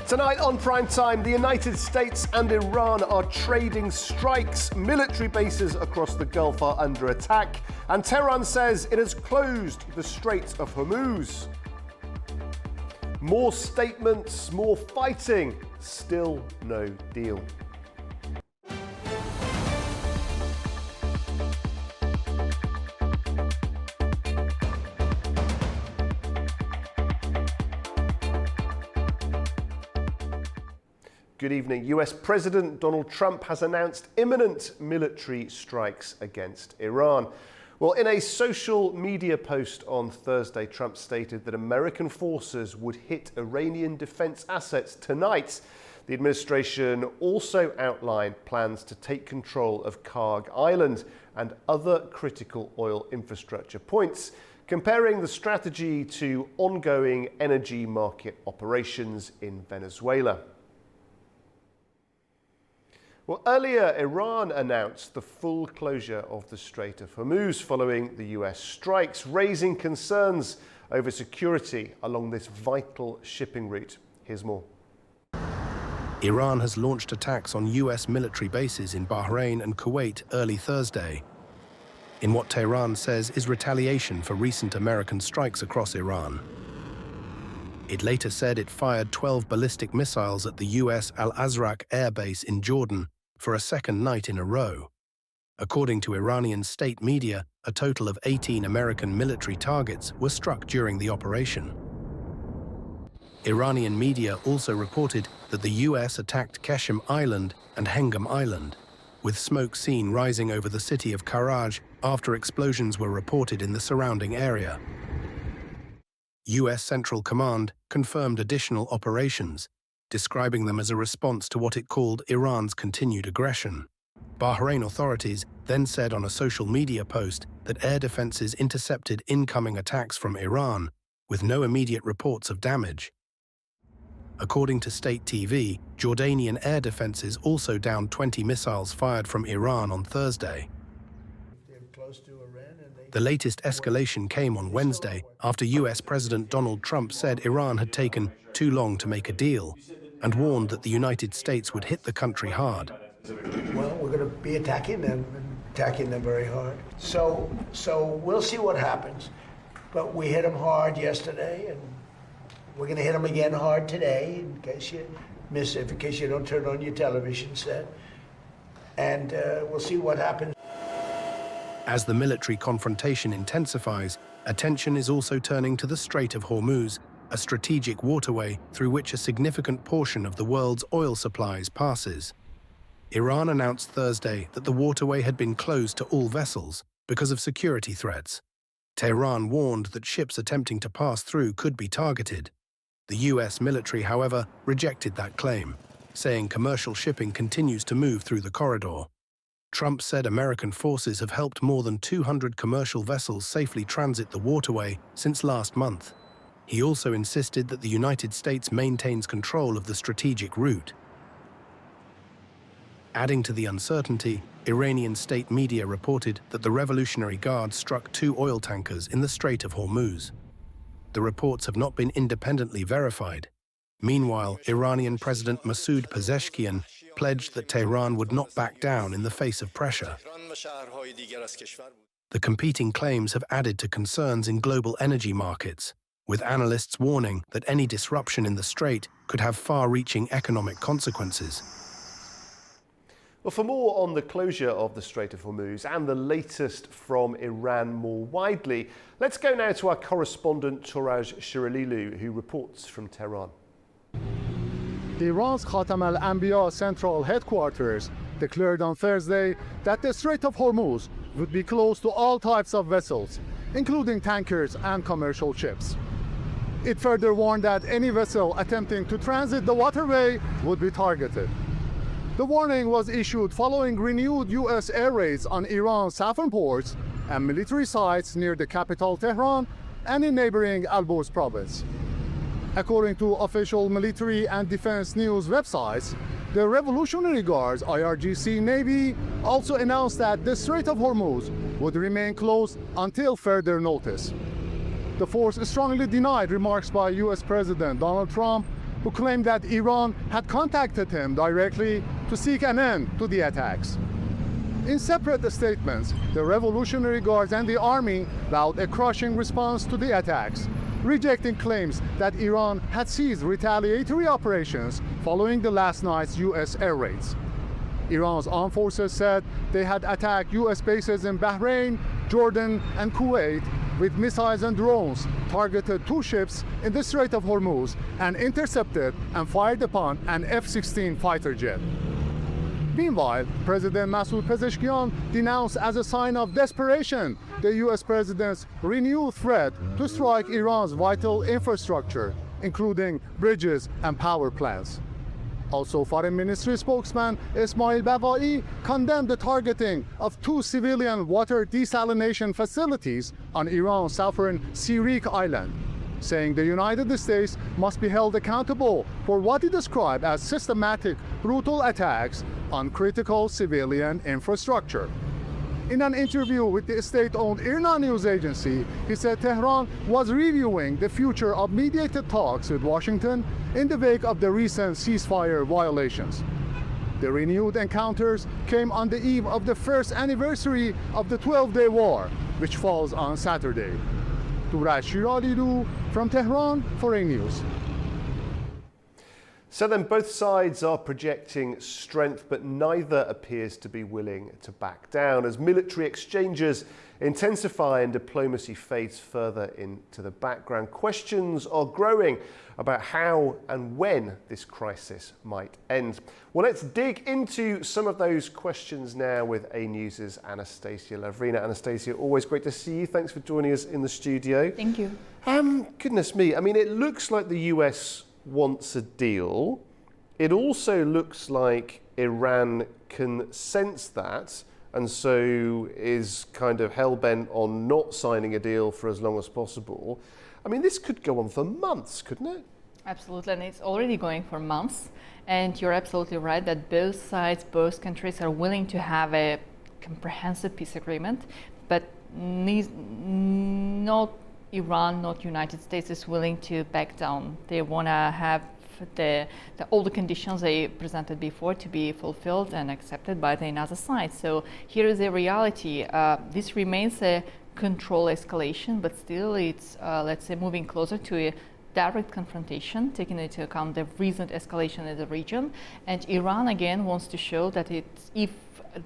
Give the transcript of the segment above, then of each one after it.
Tonight on Primetime, the United States and Iran are trading strikes. Military bases across the Gulf are under attack. And Tehran says it has closed the Strait of Hormuz. More statements, more fighting, still no deal. Good evening. US President Donald Trump has announced imminent military strikes against Iran. Well, in a social media post on Thursday, Trump stated that American forces would hit Iranian defense assets tonight. The administration also outlined plans to take control of Karg Island and other critical oil infrastructure points, comparing the strategy to ongoing energy market operations in Venezuela. Well, earlier, Iran announced the full closure of the Strait of Hormuz following the US strikes, raising concerns over security along this vital shipping route. Here's more. Iran has launched attacks on US military bases in Bahrain and Kuwait early Thursday, in what Tehran says is retaliation for recent American strikes across Iran. It later said it fired 12 ballistic missiles at the US Al-Azraq air base in Jordan for a second night in a row. According to Iranian state media, a total of 18 American military targets were struck during the operation. Iranian media also reported that the US attacked Keshem Island and Hengam Island, with smoke seen rising over the city of Karaj after explosions were reported in the surrounding area. US Central Command confirmed additional operations, describing them as a response to what it called Iran's continued aggression. Bahrain authorities then said on a social media post that air defenses intercepted incoming attacks from Iran, with no immediate reports of damage. According to state TV, Jordanian air defenses also downed 20 missiles fired from Iran on Thursday. The latest escalation came on Wednesday after US President Donald Trump said Iran had taken too long to make a deal and warned that the United States would hit the country hard. Well, we're going to be attacking them very hard. So we'll see what happens. But we hit them hard yesterday, and we're going to hit them again hard today, in case you miss it, in case you don't turn on your television set. And we'll see what happens. As the military confrontation intensifies, attention is also turning to the Strait of Hormuz, a strategic waterway through which a significant portion of the world's oil supplies passes. Iran announced Thursday that the waterway had been closed to all vessels because of security threats. Tehran warned that ships attempting to pass through could be targeted. The US military, however, rejected that claim, saying commercial shipping continues to move through the corridor. Trump said American forces have helped more than 200 commercial vessels safely transit the waterway since last month. He also insisted that the United States maintains control of the strategic route. Adding to the uncertainty, Iranian state media reported that the Revolutionary Guard struck 2 oil tankers in the Strait of Hormuz. The reports have not been independently verified. Meanwhile, Iranian President Masoud Pezeshkian pledged that Tehran would not back down in the face of pressure. The competing claims have added to concerns in global energy markets, with analysts warning that any disruption in the strait could have far-reaching economic consequences. Well, for more on the closure of the Strait of Hormuz and the latest from Iran more widely, let's go now to our correspondent Touraj Shiralilu, who reports from Tehran. Iran's Khatam al-Anbiya central headquarters declared on Thursday that the Strait of Hormuz would be closed to all types of vessels, including tankers and commercial ships. It further warned that any vessel attempting to transit the waterway would be targeted. The warning was issued following renewed US air raids on Iran's southern ports and military sites near the capital Tehran and in neighboring Alborz province. According to official military and defense news websites, the Revolutionary Guard's IRGC Navy also announced that the Strait of Hormuz would remain closed until further notice. The force strongly denied remarks by US President Donald Trump who claimed that Iran had contacted him directly to seek an end to the attacks. In separate statements, the Revolutionary Guards and the army vowed a crushing response to the attacks, rejecting claims that Iran had seized retaliatory operations following the last night's US air raids. Iran's armed forces said they had attacked US bases in Bahrain, Jordan, and Kuwait with missiles and drones, targeted 2 ships in the Strait of Hormuz, and intercepted and fired upon an F-16 fighter jet. Meanwhile, President Masoud Pezeshkian denounced as a sign of desperation the US president's renewed threat to strike Iran's vital infrastructure, including bridges and power plants. Also, Foreign Ministry spokesman Ismail Baqai condemned the targeting of 2 civilian water desalination facilities on Iran's southern Sirik island, saying the United States must be held accountable for what he described as systematic, brutal attacks on critical civilian infrastructure. In an interview with the state-owned IRNA news agency, he said Tehran was reviewing the future of mediated talks with Washington in the wake of the recent ceasefire violations. The renewed encounters came on the eve of the first anniversary of the 12-day war, which falls on Saturday. Turaj Shiralilu from Tehran for A News. So then both sides are projecting strength, but neither appears to be willing to back down as military exchanges intensify and diplomacy fades further into the background. Questions are growing about how and when this crisis might end. Well, let's dig into some of those questions now with A News' Anastasia Lavrina. Anastasia, always great to see you. Thanks for joining us in the studio. Thank you. Goodness me, I mean, it looks like the US wants a deal. It also looks like Iran can sense that and so is kind of hell-bent on not signing a deal for as long as possible. I mean, this could go on for months, couldn't it? Absolutely, and it's already going for months. And you're absolutely right that both sides, both countries are willing to have a comprehensive peace agreement, but not Iran, not United States is willing to back down. They want to have all the conditions they presented before to be fulfilled and accepted by the other side. So here is the reality. This remains a control escalation, but still it's, let's say, moving closer to a direct confrontation, taking into account the recent escalation in the region. And Iran, again, wants to show that if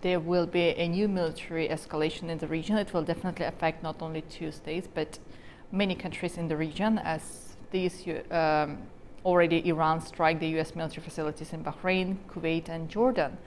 there will be a new military escalation in the region, it will definitely affect not only 2 states, but many countries in the region, as these already Iran strike the US military facilities in Bahrain, Kuwait, and Jordan.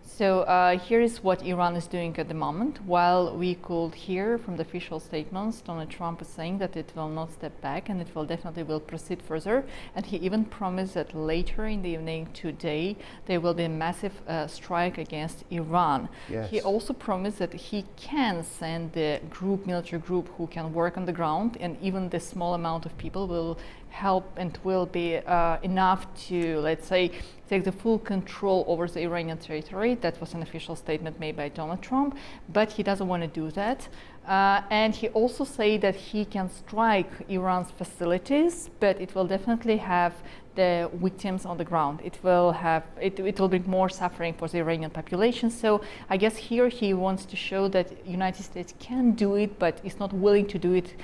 So here is what Iran is doing at the moment. While we could hear from the official statements, Donald Trump is saying that it will not step back and it will definitely proceed further. And he even promised that later in the evening today, there will be a massive strike against Iran. Yes. He also promised that he can send the military group who can work on the ground, and even the small amount of people will help and will be enough to, let's say, take the full control over the Iranian territory. That was an official statement made by Donald Trump, but he doesn't want to do that. And he also said that he can strike Iran's facilities, but it will definitely have the victims on the ground. It will bring more suffering for the Iranian population. So I guess here he wants to show that United States can do it, but is not willing to do it,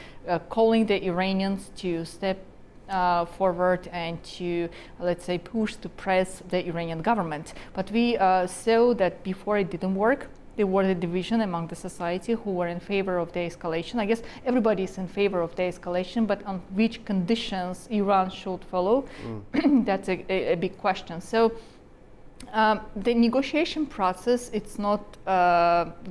calling the Iranians to step forward and to, let's say, push to press the Iranian government. But we saw that before it didn't work. There was a division among the society who were in favor of the escalation. I guess everybody is in favor of the escalation, but on which conditions Iran should follow, that's a big question. So the negotiation process, it's not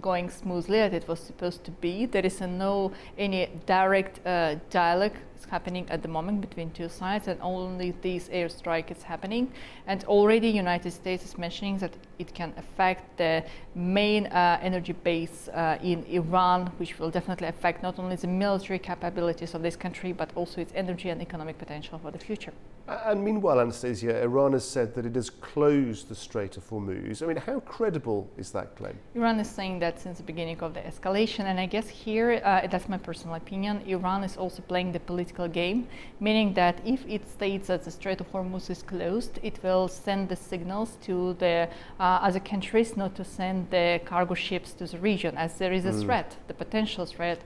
going smoothly as it was supposed to be. There is any direct dialogue happening at the moment between 2 sides, and only this airstrike is happening. And already United States is mentioning that it can affect the main energy base in Iran, which will definitely affect not only the military capabilities of this country, but also its energy and economic potential for the future. And meanwhile, Anastasia, Iran has said that it has closed the Strait of Hormuz. I mean, how credible is that claim? Iran is saying that since the beginning of the escalation, and I guess here, that's my personal opinion, Iran is also playing the political political game, meaning that if it states that the Strait of Hormuz is closed, it will send the signals to the other countries not to send the cargo ships to the region, as there is a threat, the potential threat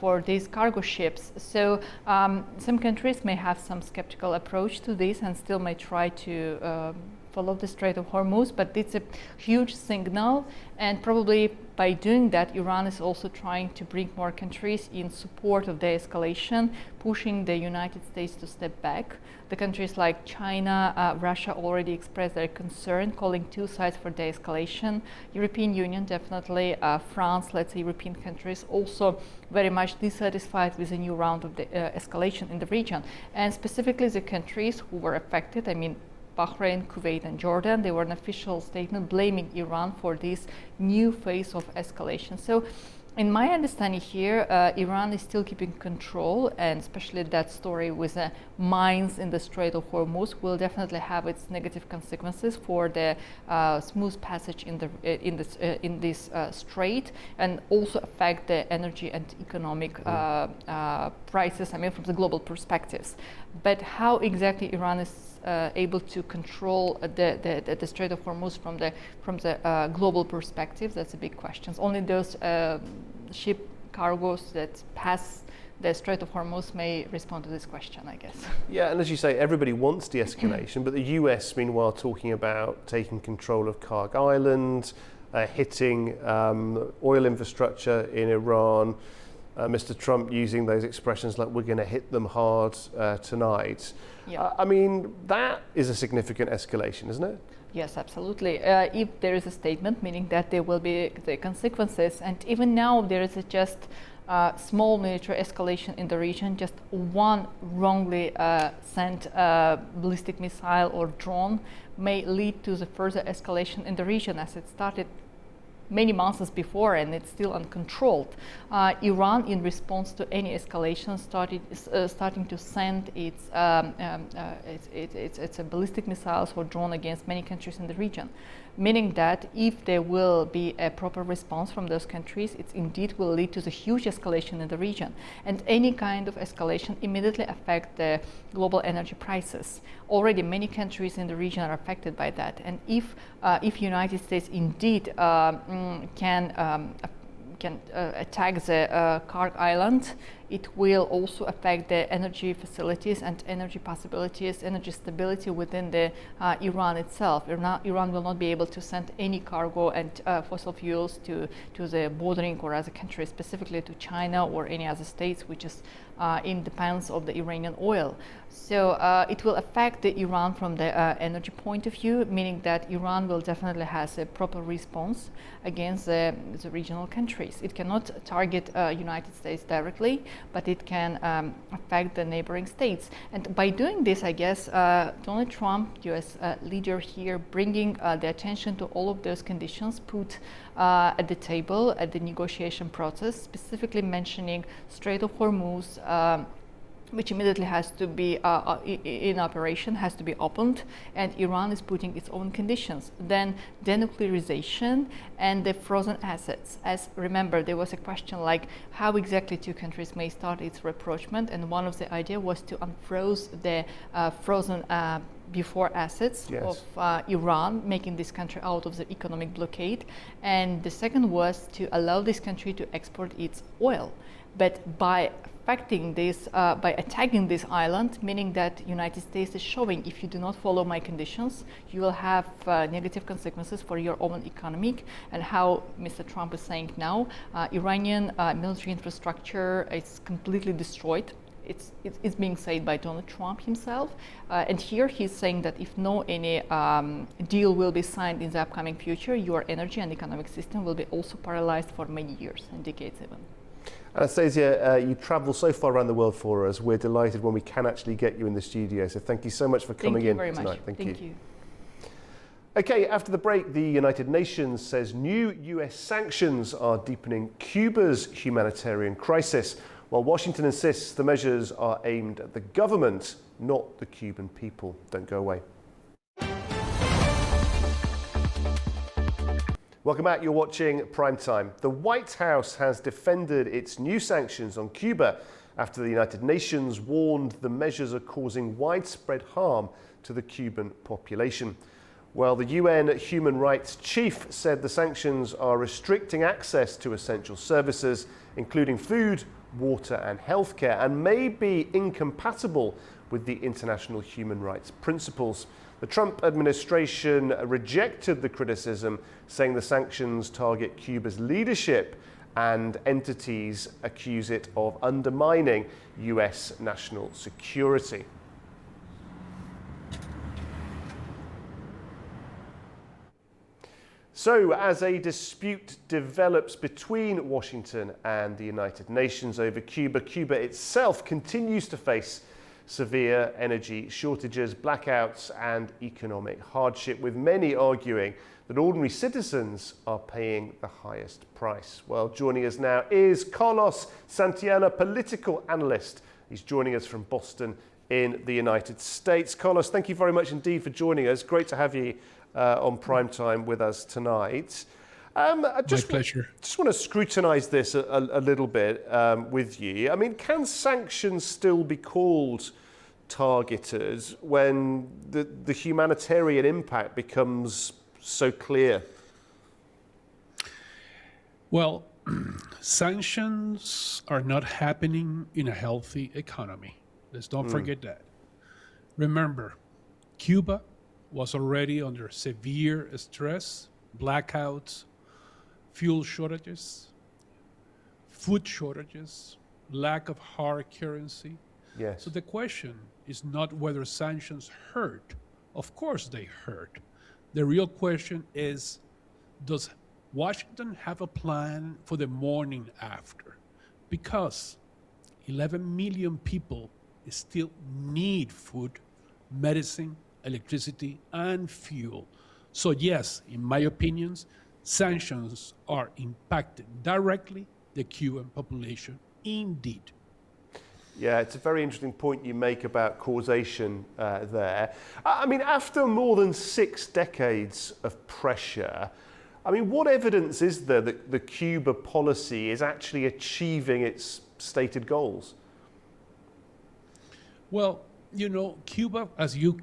for these cargo ships. So some countries may have some skeptical approach to this and still may try to follow the Strait of Hormuz, but it's a huge signal, and probably by doing that, Iran is also trying to bring more countries in support of de-escalation, pushing the United States to step back. The countries like China, Russia already expressed their concern, calling two sides for de-escalation. European Union definitely, France, let's say European countries, also very much dissatisfied with the new round of the escalation in the region. And specifically the countries who were affected, I mean, Bahrain, Kuwait, and Jordan, they were an official statement blaming Iran for this new phase of escalation. So, in my understanding here, Iran is still keeping control, and especially that story with the mines in the Strait of Hormuz will definitely have its negative consequences for the smooth passage in this strait, and also affect the energy and economic prices. I mean, from the global perspectives. But how exactly Iran is able to control the Strait of Hormuz from the global perspective, that's a big question. Only those ship cargoes that pass the Strait of Hormuz may respond to this question, I guess. Yeah, and as you say, everybody wants de-escalation, but the US, meanwhile, talking about taking control of Karg Island, hitting oil infrastructure in Iran, Mr. Trump using those expressions like, we're going to hit them hard tonight. Yeah. I mean, that is a significant escalation, isn't it? Yes, absolutely. If there is a statement, meaning that there will be the consequences, and even now there is just small military escalation in the region, just one wrongly sent ballistic missile or drone may lead to the further escalation in the region, as it started many months before, and it's still uncontrolled. Iran, in response to any escalation, starting to send its ballistic missiles or drone against many countries in the region, meaning that if there will be a proper response from those countries, it indeed will lead to the huge escalation in the region. And any kind of escalation immediately affect the global energy prices. Already many countries in the region are affected by that. And if United States indeed can attack the Karg Island, it will also affect the energy facilities and energy possibilities, energy stability within the Iran itself. Iran will not be able to send any cargo and fossil fuels to the bordering or other countries, specifically to China or any other states which is in dependence of the Iranian oil. So it will affect the Iran from the energy point of view, meaning that Iran will definitely have a proper response against the regional countries. It cannot target United States directly, but it can affect the neighboring states. And by doing this, I guess Donald Trump, US leader here, bringing the attention to all of those conditions put at the table at the negotiation process, specifically mentioning Strait of Hormuz, which immediately has to be in operation, has to be opened, and Iran is putting its own conditions. Then denuclearization and the frozen assets. As remember, there was a question like how exactly two countries may start its rapprochement, and one of the idea was to unfroze the frozen before assets of Iran, making this country out of the economic blockade. And the second was to allow this country to export its oil. But by affecting this, by attacking this island, meaning that United States is showing, if you do not follow my conditions, you will have negative consequences for your own economic. And how Mr. Trump is saying now, Iranian military infrastructure is completely destroyed. It's being said by Donald Trump himself, and here he's saying that if any deal will be signed in the upcoming future, your energy and economic system will be also paralyzed for many years and decades even. Anastasia, you travel so far around the world for us. We're delighted when we can actually get you in the studio. So thank you so much for coming in tonight. Thank you very much. Thank you. Okay, after the break, the United Nations says new US sanctions are deepening Cuba's humanitarian crisis, while Washington insists the measures are aimed at the government, not the Cuban people. Don't go away. Welcome back. You're watching Primetime. The White House has defended its new sanctions on Cuba after the United Nations warned the measures are causing widespread harm to the Cuban population. Well, the UN Human Rights Chief said the sanctions are restricting access to essential services, including food, water and healthcare, and may be incompatible with the international human rights principles. The Trump administration rejected the criticism, saying the sanctions target Cuba's leadership and entities accuse it of undermining US national security. So, as a dispute develops between Washington and the United Nations over Cuba, Cuba itself continues to face severe energy shortages, blackouts and economic hardship, with many arguing that ordinary citizens are paying the highest price. Well, joining us now is Carlos Santillana, political analyst. He's joining us from Boston in the United States. Carlos, thank you very much indeed for joining us. Great to have you on Primetime with us tonight. My pleasure. Just want to scrutinise this a little bit with you. I mean, can sanctions still be called targeted when the humanitarian impact becomes so clear? Well, sanctions are not happening in a healthy economy. Let's don't forget that. Remember, Cuba was already under severe stress, blackouts, fuel shortages, food shortages, lack of hard currency. Yes. So the question is not whether sanctions hurt. Of course they hurt. The real question is, does Washington have a plan for the morning after? Because 11 million people still need food, medicine, electricity, and fuel. So yes, in my opinion, sanctions are impacting directly the Cuban population, indeed. Yeah, it's a very interesting point you make about causation there. I mean, after more than 6 decades of pressure, I mean, what evidence is there that the Cuba policy is actually achieving its stated goals? Well, you know, Cuba, as you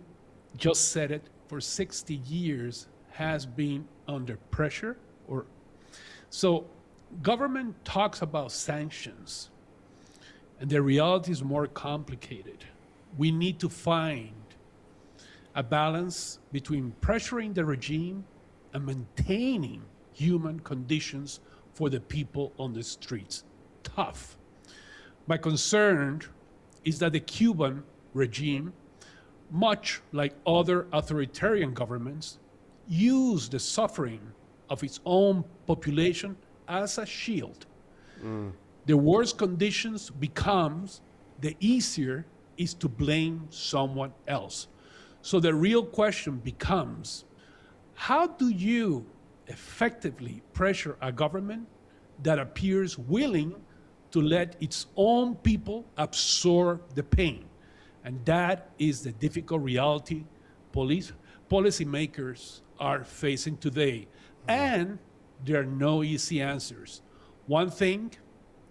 just said it, for 60 years has been under pressure. So government talks about sanctions, and the reality is more complicated. We need to find a balance between pressuring the regime and maintaining human conditions for the people on the streets. Tough. My concern is that the Cuban regime, much like other authoritarian governments, use the suffering of its own population as a shield. The worse conditions becomes, the easier is to blame someone else. So the real question becomes, how do you effectively pressure a government that appears willing to let its own people absorb the pain? And that is the difficult reality policymakers are facing today. And there are no easy answers. One thing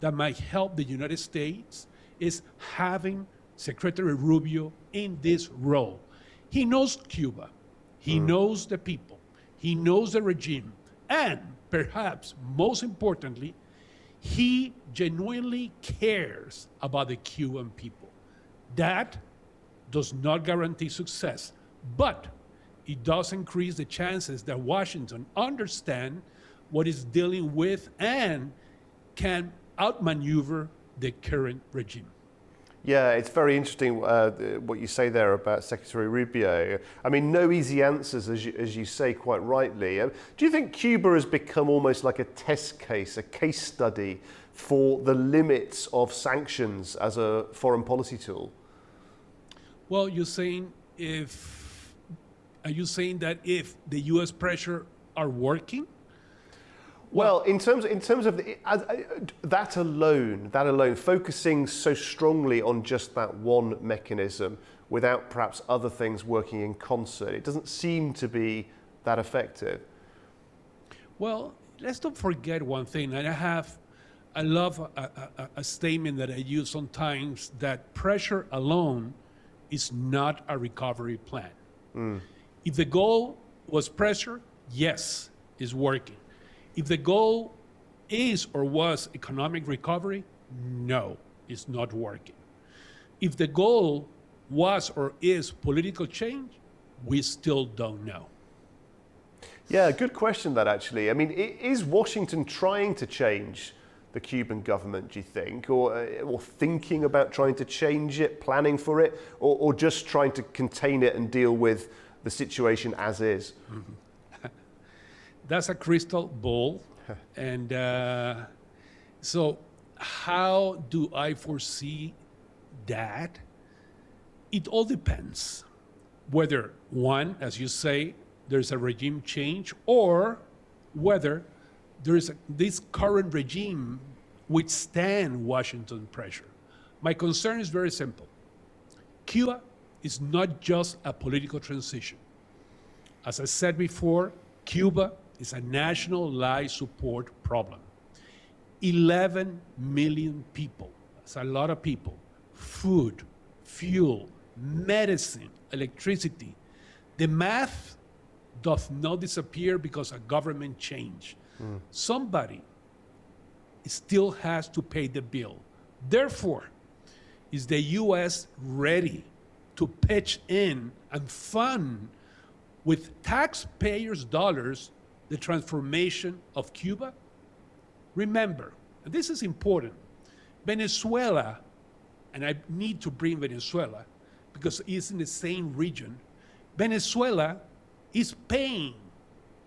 that might help the United States is having Secretary Rubio in this role. He knows Cuba, he knows the people, he knows the regime, and perhaps most importantly, he genuinely cares about the Cuban people. That does not guarantee success, but it does increase the chances that Washington understands what it's dealing with and can outmaneuver the current regime. Yeah, it's very interesting what you say there about Secretary Rubio. I mean, no easy answers, as you say quite rightly. Do you think Cuba has become almost like a test case, a case study for the limits of sanctions as a foreign policy tool? Well, are you saying that if the U.S. pressure are working? Well, in terms of that alone, focusing so strongly on just that one mechanism without perhaps other things working in concert, it doesn't seem to be that effective. Well, let's not forget one thing, and I have I love a statement that I use sometimes, that pressure alone is not a recovery plan. If the goal was pressure, yes, it's working. If the goal is or was economic recovery, no, it's not working. If the goal was or is political change, we still don't know. Yeah, good question that actually. I mean, is Washington trying to change the Cuban government, do you think, or thinking about trying to change it, planning for it, or just trying to contain it and deal with the situation as is? That's a crystal ball. And so how do I foresee that? It all depends whether, one, as you say, there's a regime change, or whether this current regime withstand Washington pressure. My concern is very simple. Cuba is not just a political transition. As I said before, Cuba is a national life support problem. 11 million people, that's a lot of people. Food, fuel, medicine, electricity. The math does not disappear because of government change. Somebody still has to pay the bill. Therefore, is the U.S. ready to pitch in and fund with taxpayers' dollars the transformation of Cuba? Remember, and this is important, Venezuela, and I need to bring Venezuela because it's in the same region, Venezuela is paying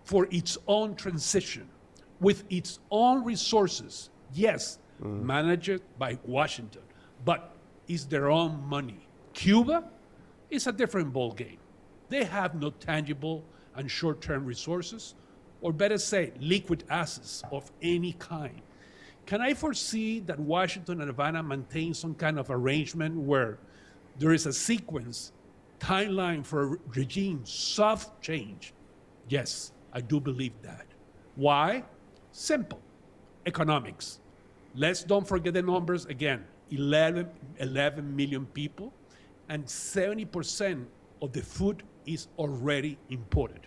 for its own transition with its own resources. Yes, managed by Washington, but it's their own money. Cuba is a different ballgame. They have no tangible and short-term resources, or better say, liquid assets of any kind. Can I foresee that Washington and Havana maintain some kind of arrangement where there is a sequence, timeline for regime soft change? Yes, I do believe that. Why? Simple. Economics. Let's don't forget the numbers again. 11 million people, and 70% of the food is already imported.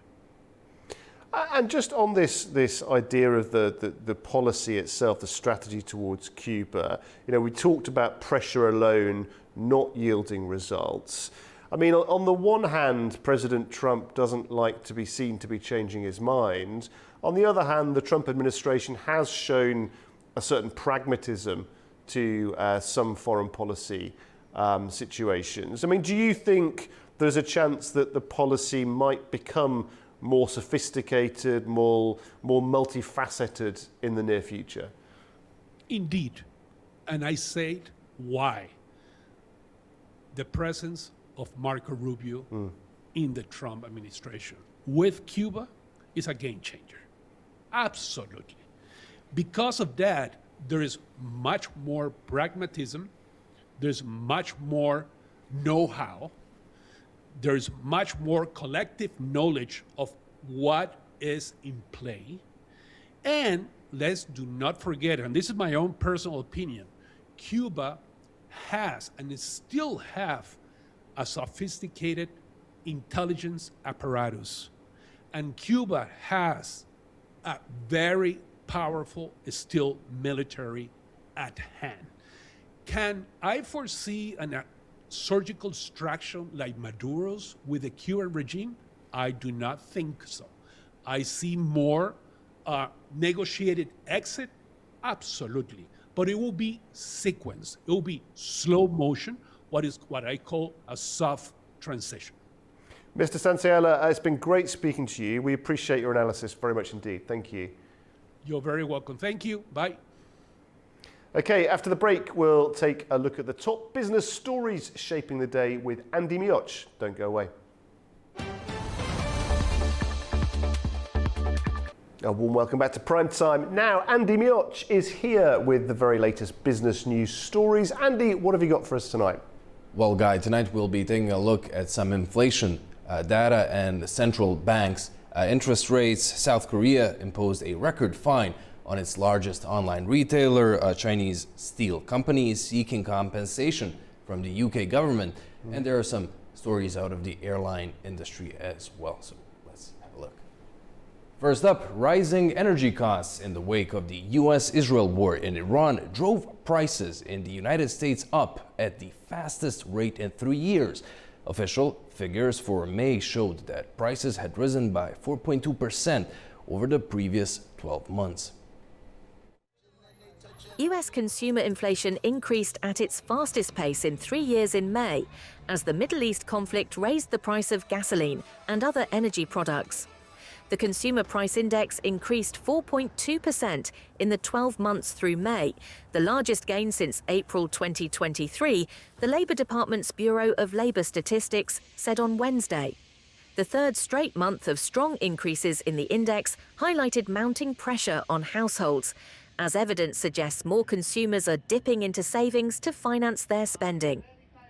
And just on this idea of the policy itself, the strategy towards Cuba, we talked about pressure alone not yielding results. I mean, on the one hand, President Trump doesn't like to be seen to be changing his mind. On the other hand, the Trump administration has shown a certain pragmatism to some foreign policy situations. I mean, do you think there's a chance that the policy might become more sophisticated, more multifaceted in the near future? Indeed. And I said, why? The presence of Marco Rubio in the Trump administration with Cuba is a game changer. Absolutely. Because of that, there is much more pragmatism, there's much more know-how, there's much more collective knowledge of what is in play. And let's do not forget, and this is my own personal opinion, Cuba has and still have a sophisticated intelligence apparatus. And Cuba has a very powerful still military at hand. Can I foresee a surgical extraction like Maduro's with the Cuban regime? I do not think so. I see more negotiated exit, absolutely. But it will be sequenced. It will be slow motion, what I call a soft transition. Mr. Santaella, it's been great speaking to you. We appreciate your analysis very much indeed. Thank you. You're very welcome. Thank you. Bye. Okay, after the break, we'll take a look at the top business stories shaping the day with Andy Mioch. Don't go away. A warm welcome back to Primetime. Now, Andy Mioch is here with the very latest business news stories. Andy, what have you got for us tonight? Well, Guy, tonight we'll be taking a look at some inflation data and central banks interest rates. South Korea imposed a record fine on its largest online retailer. A Chinese steel company is seeking compensation from the UK government, and there are some stories out of the airline industry as well. So let's have a look. First up, rising energy costs in the wake of the US-Israel war in Iran drove prices in the United States up at the fastest rate in 3 years. Official figures for May showed that prices had risen by 4.2% over the previous 12 months. US consumer inflation increased at its fastest pace in 3 years in May, as the Middle East conflict raised the price of gasoline and other energy products. The Consumer Price Index increased 4.2% in the 12 months through May, the largest gain since April 2023, the Labour Department's Bureau of Labour Statistics said on Wednesday. The third straight month of strong increases in the index highlighted mounting pressure on households, as evidence suggests more consumers are dipping into savings to finance their spending.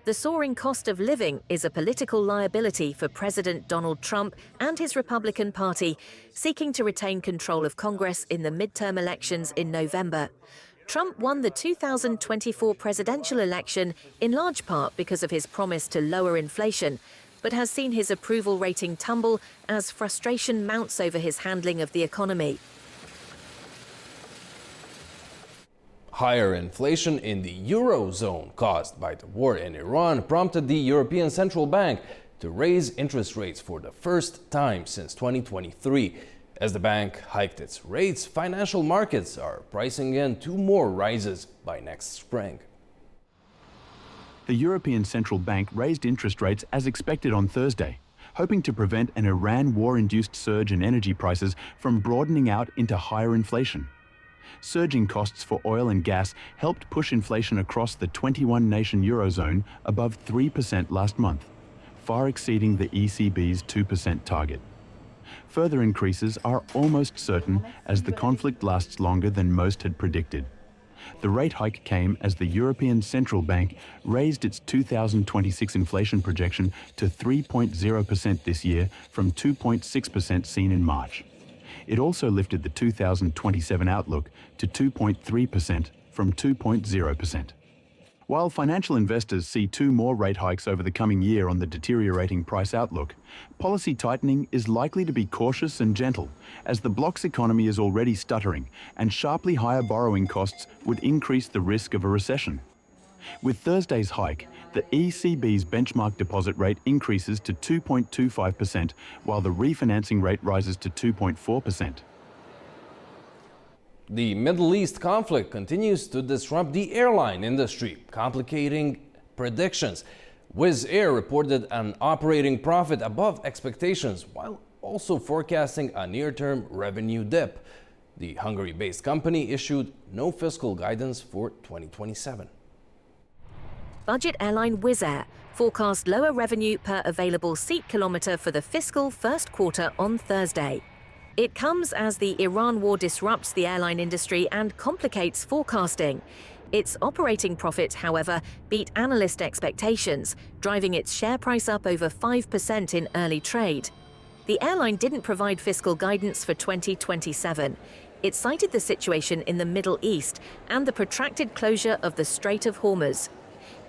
The soaring cost of living is a political liability for President Donald Trump and his Republican Party, seeking to retain control of Congress in the midterm elections in November. Trump won the 2024 presidential election in large part because of his promise to lower inflation, but has seen his approval rating tumble as frustration mounts over his handling of the economy. Higher inflation in the Eurozone caused by the war in Iran prompted the European Central Bank to raise interest rates for the first time since 2023. As the bank hiked its rates, financial markets are pricing in 2 more rises by next spring. The European Central Bank raised interest rates as expected on Thursday, hoping to prevent an Iran war-induced surge in energy prices from broadening out into higher inflation. Surging costs for oil and gas helped push inflation across the 21-nation Eurozone above 3% last month, far exceeding the ECB's 2% target. Further increases are almost certain as the conflict lasts longer than most had predicted. The rate hike came as the European Central Bank raised its 2026 inflation projection to 3.0% this year from 2.6% seen in March. It also lifted the 2027 outlook to 2.3% from 2.0%. While financial investors see 2 more rate hikes over the coming year on the deteriorating price outlook, policy tightening is likely to be cautious and gentle, as the bloc's economy is already stuttering and sharply higher borrowing costs would increase the risk of a recession. With Thursday's hike, the ECB's benchmark deposit rate increases to 2.25%, while the refinancing rate rises to 2.4%. The Middle East conflict continues to disrupt the airline industry, complicating predictions. Wizz Air reported an operating profit above expectations, while also forecasting a near-term revenue dip. The Hungary-based company issued no fiscal guidance for 2027. Budget airline Wizz Air forecast lower revenue per available seat kilometre for the fiscal first quarter on Thursday. It comes as the Iran war disrupts the airline industry and complicates forecasting. Its operating profit, however, beat analyst expectations, driving its share price up over 5% in early trade. The airline didn't provide fiscal guidance for 2027. It cited the situation in the Middle East and the protracted closure of the Strait of Hormuz.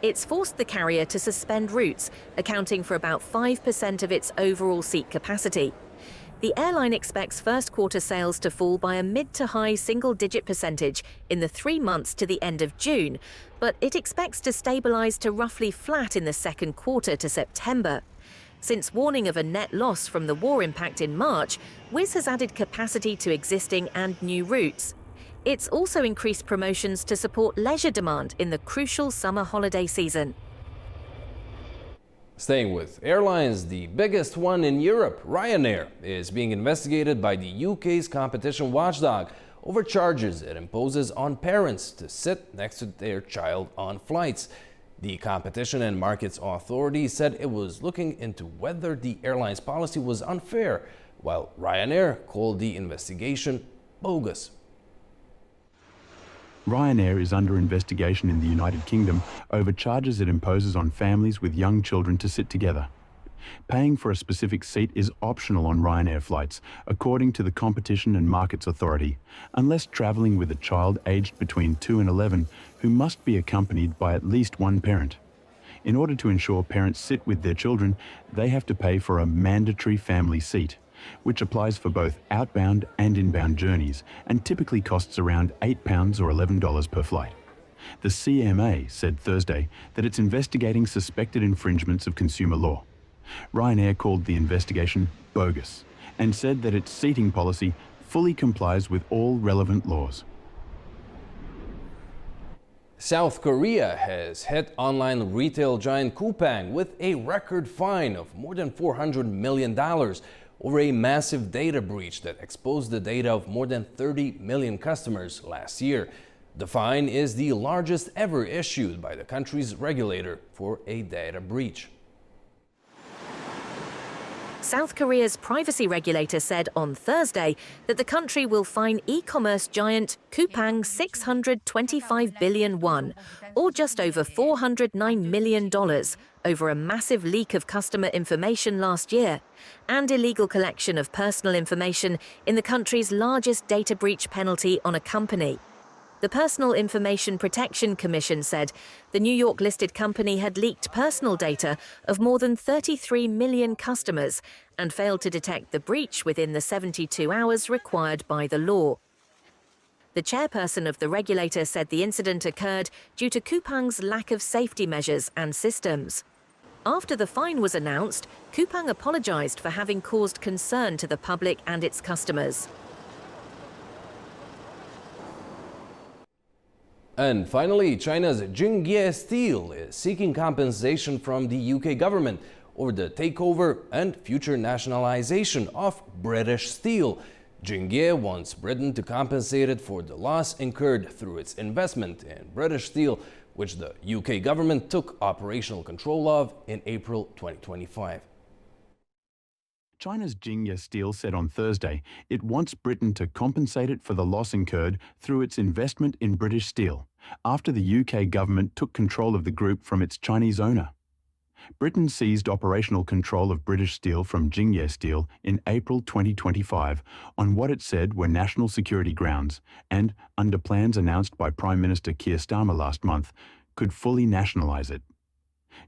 It's forced the carrier to suspend routes, accounting for about 5% of its overall seat capacity. The airline expects first quarter sales to fall by a mid to high single-digit percentage in the 3 months to the end of June, but it expects to stabilize to roughly flat in the second quarter to September. Since warning of a net loss from the war impact in March, Wizz has added capacity to existing and new routes. It's also increased promotions to support leisure demand in the crucial summer holiday season. Staying with airlines, the biggest one in Europe, Ryanair, is being investigated by the UK's competition watchdog over charges it imposes on parents to sit next to their child on flights. The Competition and Markets Authority said it was looking into whether the airline's policy was unfair, while Ryanair called the investigation bogus. Ryanair is under investigation in the United Kingdom over charges it imposes on families with young children to sit together. Paying for a specific seat is optional on Ryanair flights, according to the Competition and Markets Authority, unless travelling with a child aged between 2 and 11 who must be accompanied by at least one parent. In order to ensure parents sit with their children, they have to pay for a mandatory family seat, which applies for both outbound and inbound journeys and typically costs around £8 or $11 per flight. The CMA said Thursday that it's investigating suspected infringements of consumer law. Ryanair called the investigation bogus and said that its seating policy fully complies with all relevant laws. South Korea has hit online retail giant Coupang with a record fine of more than $400 million over a massive data breach that exposed the data of more than 30 million customers last year. The fine is the largest ever issued by the country's regulator for a data breach. South Korea's privacy regulator said on Thursday that the country will fine e-commerce giant Coupang 625 billion won, or just over $409 million, over a massive leak of customer information last year and illegal collection of personal information in the country's largest data breach penalty on a company. The Personal Information Protection Commission said the New York-listed company had leaked personal data of more than 33 million customers and failed to detect the breach within the 72 hours required by the law. The chairperson of the regulator said the incident occurred due to Coupang's lack of safety measures and systems. After the fine was announced, Coupang apologized for having caused concern to the public and its customers. And finally, China's Jingye Steel is seeking compensation from the UK government over the takeover and future nationalization of British Steel. Jingye wants Britain to compensate it for the loss incurred through its investment in British Steel, which the UK government took operational control of in April 2025. China's Jingye Steel said on Thursday it wants Britain to compensate it for the loss incurred through its investment in British Steel, after the UK government took control of the group from its Chinese owner. Britain seized operational control of British Steel from Jingye Steel in April 2025 on what it said were national security grounds and, under plans announced by Prime Minister Keir Starmer last month, could fully nationalise it.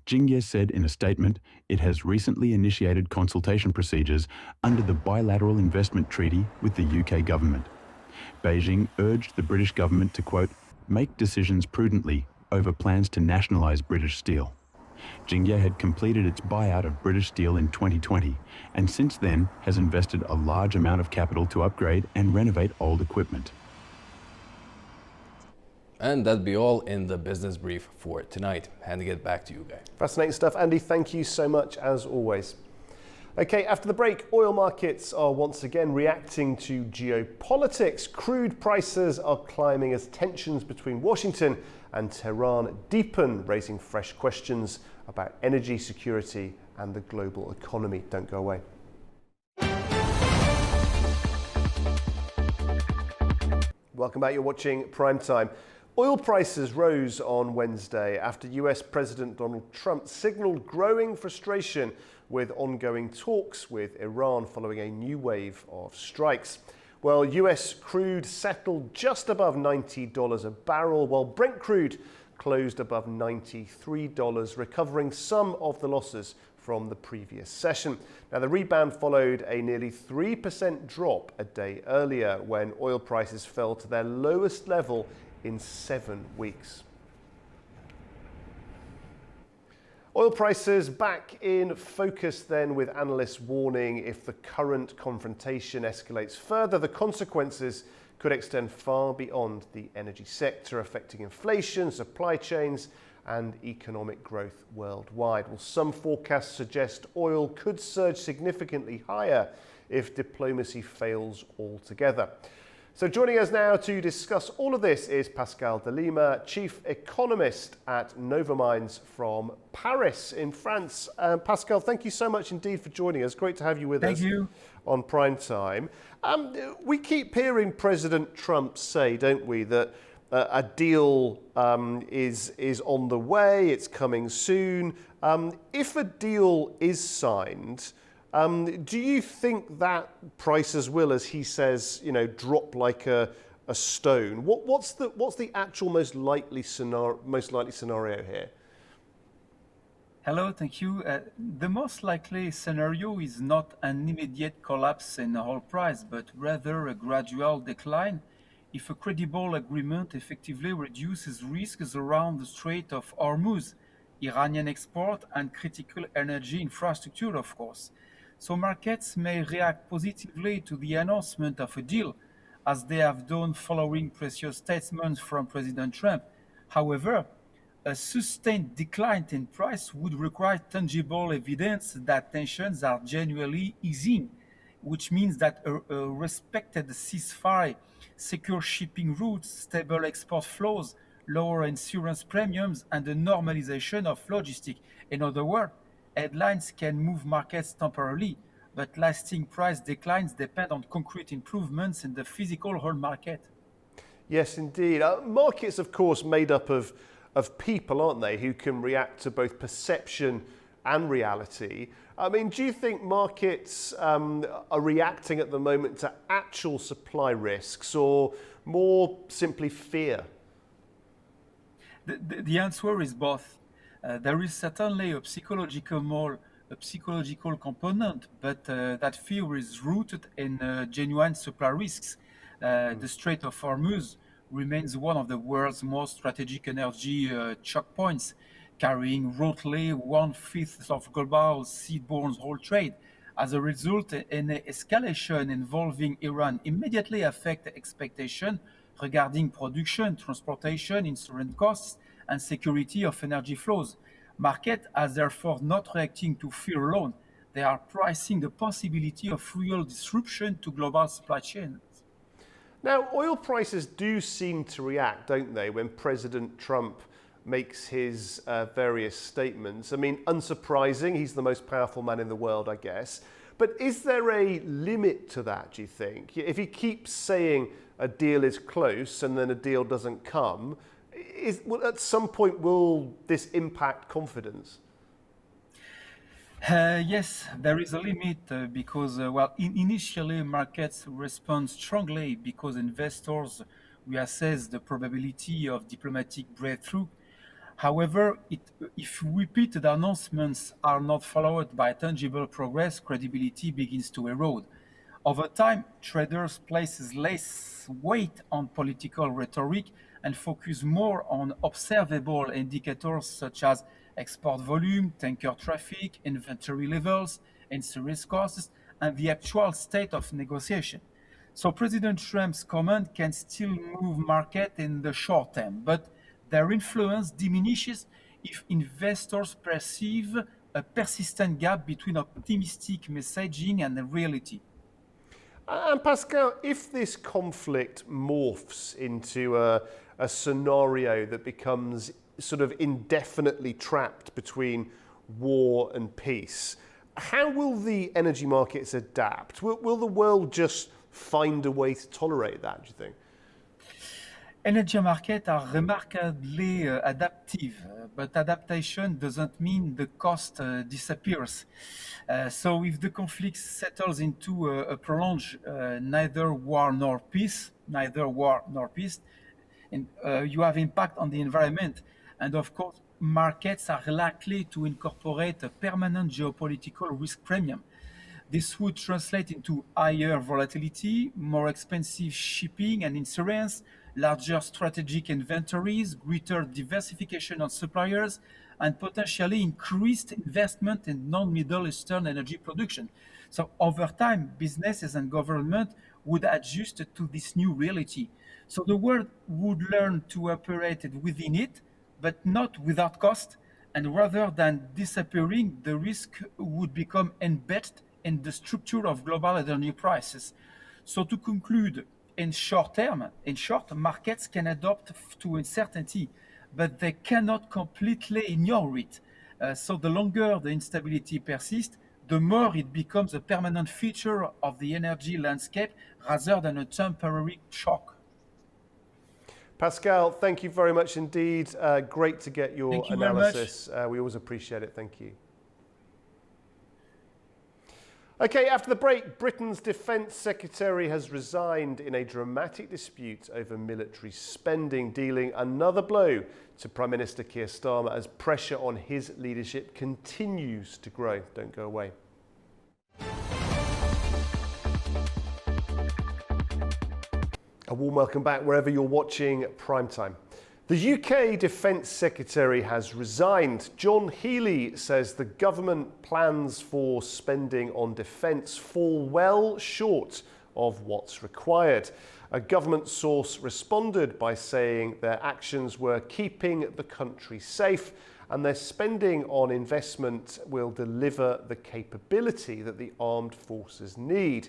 Jingye said in a statement it has recently initiated consultation procedures under the bilateral investment treaty with the UK government. Beijing urged the British government to, quote, make decisions prudently over plans to nationalise British Steel. Jingye had completed its buyout of British Steel in 2020 and since then has invested a large amount of capital to upgrade and renovate old equipment. And that'd be all in the business brief for tonight. Handing it back to you, Guy. Fascinating stuff, Andy. Thank you so much, as always. Okay, after the break, oil markets are once again reacting to geopolitics. Crude prices are climbing as tensions between Washington and Tehran deepen, raising fresh questions about energy security and the global economy. Don't go away. Welcome back. You're watching Primetime. Oil prices rose on Wednesday after US President Donald Trump signaled growing frustration with ongoing talks with Iran following a new wave of strikes. Well, US crude settled just above $90 a barrel, while Brent crude closed above $93, recovering some of the losses from the previous session. Now, the rebound followed a nearly 3% drop a day earlier when oil prices fell to their lowest level in 7 weeks. Oil prices back in focus then, with analysts warning if the current confrontation escalates further, the consequences could extend far beyond the energy sector, affecting inflation, supply chains, and economic growth worldwide. Well, some forecasts suggest oil could surge significantly higher if diplomacy fails altogether. So joining us now to discuss all of this is Pascal de Lima, Chief Economist at Novamind from Paris in France. Pascal, thank you so much indeed for joining us. Great to have you with us on Prime Time. We keep hearing President Trump say, don't we, that a deal is on the way, it's coming soon. If a deal is signed, do you think that prices will, as he says, drop like a stone? What's the actual most likely scenario here? Hello, thank you. The most likely scenario is not an immediate collapse in oil price, but rather a gradual decline if a credible agreement effectively reduces risks around the Strait of Hormuz, Iranian export, and critical energy infrastructure, of course. So markets may react positively to the announcement of a deal, as they have done following previous statements from President Trump. However, a sustained decline in price would require tangible evidence that tensions are genuinely easing, which means that a respected ceasefire, secure shipping routes, stable export flows, lower insurance premiums, and the normalization of logistics. In other words, headlines can move markets temporarily, but lasting price declines depend on concrete improvements in the physical oil market. Yes, indeed. Markets, of course, made up of people, aren't they, who can react to both perception and reality. I mean, do you think markets are reacting at the moment to actual supply risks or more simply fear? The answer is both. There is certainly a psychological component, but that fear is rooted in genuine supply risks. The Strait of Hormuz remains one of the world's most strategic energy choke points, carrying roughly 1/5 of global seaborne oil trade. As a result, any escalation involving Iran immediately affects expectation regarding production, transportation, insurance costs, and security of energy flows. Markets are therefore not reacting to fear alone. They are pricing the possibility of real disruption to global supply chains. Now, oil prices do seem to react, don't they, when President Trump makes his various statements. I mean, unsurprising, he's the most powerful man in the world, I guess. But is there a limit to that, do you think? If he keeps saying a deal is close and then a deal doesn't come, at some point will this impact confidence? Yes, there is a limit because, initially markets respond strongly because investors reassess the probability of diplomatic breakthrough. However, if repeated announcements are not followed by tangible progress, credibility begins to erode. Over time, traders place less weight on political rhetoric and focus more on observable indicators such as export volume, tanker traffic, inventory levels, insurance costs, and the actual state of negotiation. So President Trump's comment can still move market in the short term, but their influence diminishes if investors perceive a persistent gap between optimistic messaging and the reality. And Pascal, if this conflict morphs into a scenario that becomes sort of indefinitely trapped between war and peace, how will the energy markets adapt? Will the world just find a way to tolerate that, do you think? Energy markets are remarkably adaptive, but adaptation doesn't mean the cost disappears. So if the conflict settles into a prolonged neither war nor peace, and you have impact on the environment. And of course, markets are likely to incorporate a permanent geopolitical risk premium. This would translate into higher volatility, more expensive shipping and insurance, larger strategic inventories, greater diversification of suppliers, and potentially increased investment in non-Middle Eastern energy production. So over time, businesses and government would adjust to this new reality. So the world would learn to operate within it, but not without cost. And rather than disappearing, the risk would become embedded in the structure of global energy prices. So to conclude, in short, markets can adapt to uncertainty, but they cannot completely ignore it. So the longer the instability persists, the more it becomes a permanent feature of the energy landscape rather than a temporary shock. Pascal, thank you very much indeed. Great to get your Thank you very analysis. We always appreciate it. Thank you. Okay, after the break, Britain's Defence Secretary has resigned in a dramatic dispute over military spending, dealing another blow to Prime Minister Keir Starmer as pressure on his leadership continues to grow. Don't go away. A warm welcome back wherever you're watching Primetime. The UK Defence Secretary has resigned. John Healey says the government plans for spending on defence fall well short of what's required. A government source responded by saying their actions were keeping the country safe and their spending on investment will deliver the capability that the armed forces need.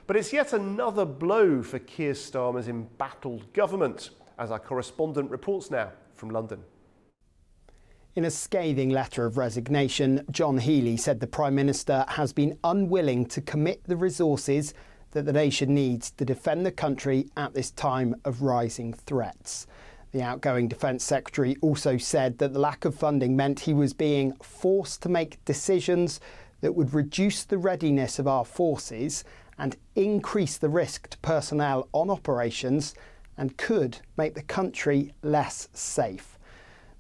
But it's yet another blow for Keir Starmer's embattled government, as our correspondent reports now from London. In a scathing letter of resignation, John Healey said the Prime Minister has been unwilling to commit the resources that the nation needs to defend the country at this time of rising threats. The outgoing Defence Secretary also said that the lack of funding meant he was being forced to make decisions that would reduce the readiness of our forces and increase the risk to personnel on operations and could make the country less safe.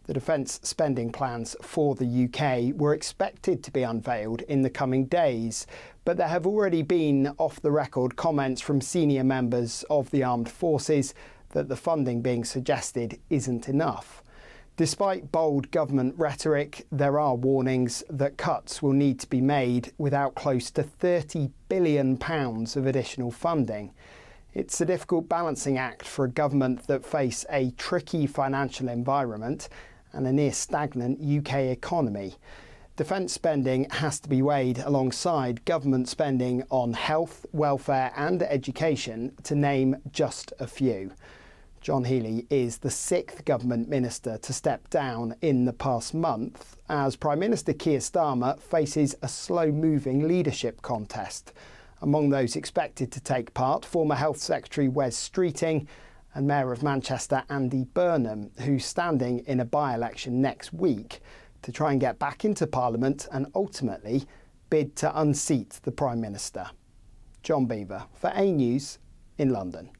The defence spending plans for the UK were expected to be unveiled in the coming days, but there have already been off-the-record comments from senior members of the armed forces that the funding being suggested isn't enough. Despite bold government rhetoric, there are warnings that cuts will need to be made without close to £30 billion of additional funding. It's a difficult balancing act for a government that face a tricky financial environment and a near stagnant UK economy. Defence spending has to be weighed alongside government spending on health, welfare and education, to name just a few. John Healey is the sixth government minister to step down in the past month, as Prime Minister Keir Starmer faces a slow-moving leadership contest. Among those expected to take part, former Health Secretary Wes Streeting and Mayor of Manchester Andy Burnham, who's standing in a by-election next week to try and get back into Parliament and ultimately bid to unseat the Prime Minister. John Beaver for A News in London.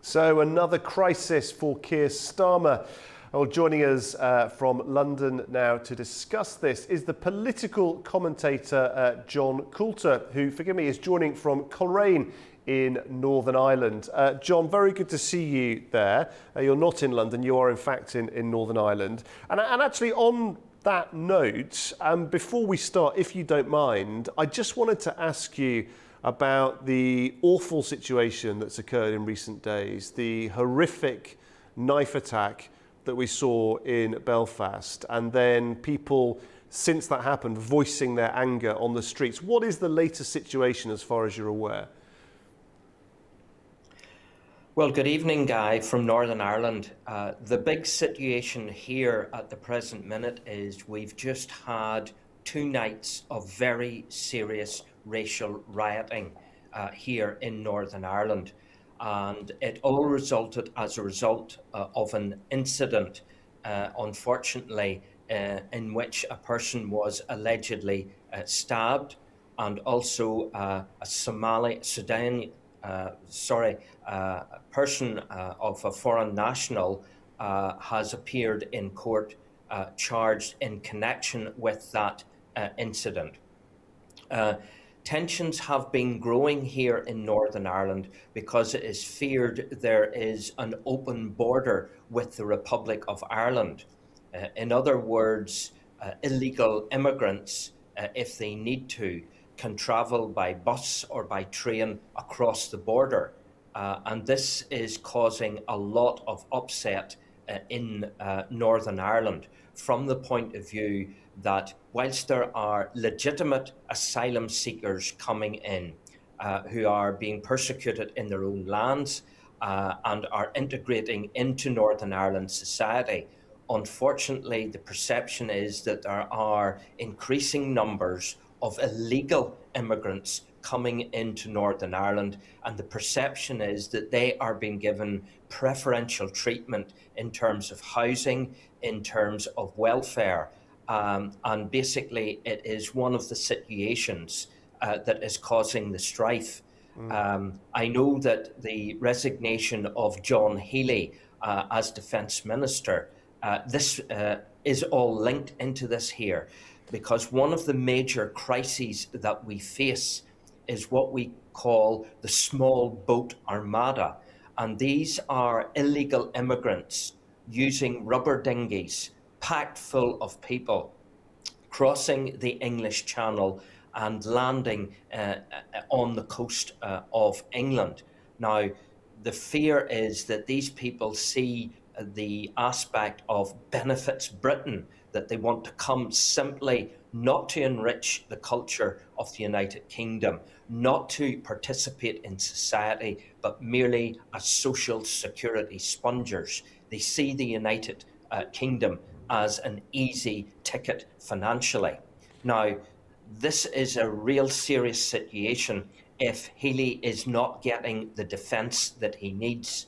So another crisis for Keir Starmer. Well, joining us from London now to discuss this is the political commentator John Coulter, who, forgive me, is joining from Coleraine in Northern Ireland. John, very good to see you there. You're not in London, you are in fact in Northern Ireland. And actually on that note, before we start, if you don't mind, I just wanted to ask you about the awful situation that's occurred in recent days, the horrific knife attack that we saw in Belfast, and then people, since that happened, voicing their anger on the streets. What is the latest situation as far as you're aware? Well, good evening, Guy, from Northern Ireland. The big situation here at the present minute is we've just had 2 nights of very serious racial rioting here in Northern Ireland. And it all resulted as a result of an incident, unfortunately, in which a person was allegedly stabbed, and also a person of a foreign national has appeared in court charged in connection with that incident. Tensions have been growing here in Northern Ireland because it is feared there is an open border with the Republic of Ireland. In other words, illegal immigrants, if they need to, can travel by bus or by train across the border. And this is causing a lot of upset in Northern Ireland from the point of view that whilst there are legitimate asylum seekers coming in who are being persecuted in their own lands and are integrating into Northern Ireland society, unfortunately the perception is that there are increasing numbers of illegal immigrants coming into Northern Ireland, and the perception is that they are being given preferential treatment in terms of housing, in terms of welfare, and basically it is one of the situations that is causing the strife. I know that the resignation of John Healey as Defence Minister, this is all linked into this here, because one of the major crises that we face is what we call the small boat armada. And these are illegal immigrants using rubber dinghies packed full of people, crossing the English Channel and landing on the coast of England. Now, the fear is that these people see the aspect of benefits Britain, that they want to come simply not to enrich the culture of the United Kingdom, not to participate in society, but merely as social security spongers. They see the United Kingdom as an easy ticket financially. Now, this is a real serious situation if Healey is not getting the defence that he needs,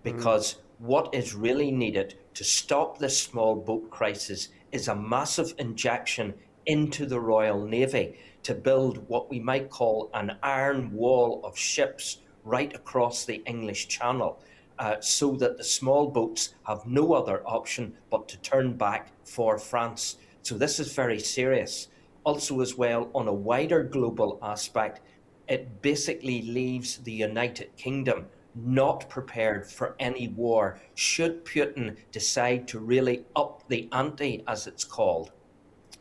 because what is really needed to stop this small boat crisis is a massive injection into the Royal Navy to build what we might call an iron wall of ships right across the English Channel, so that the small boats have no other option but to turn back for France. So this is very serious. Also as well, on a wider global aspect, it basically leaves the United Kingdom not prepared for any war should Putin decide to really up the ante, as it's called,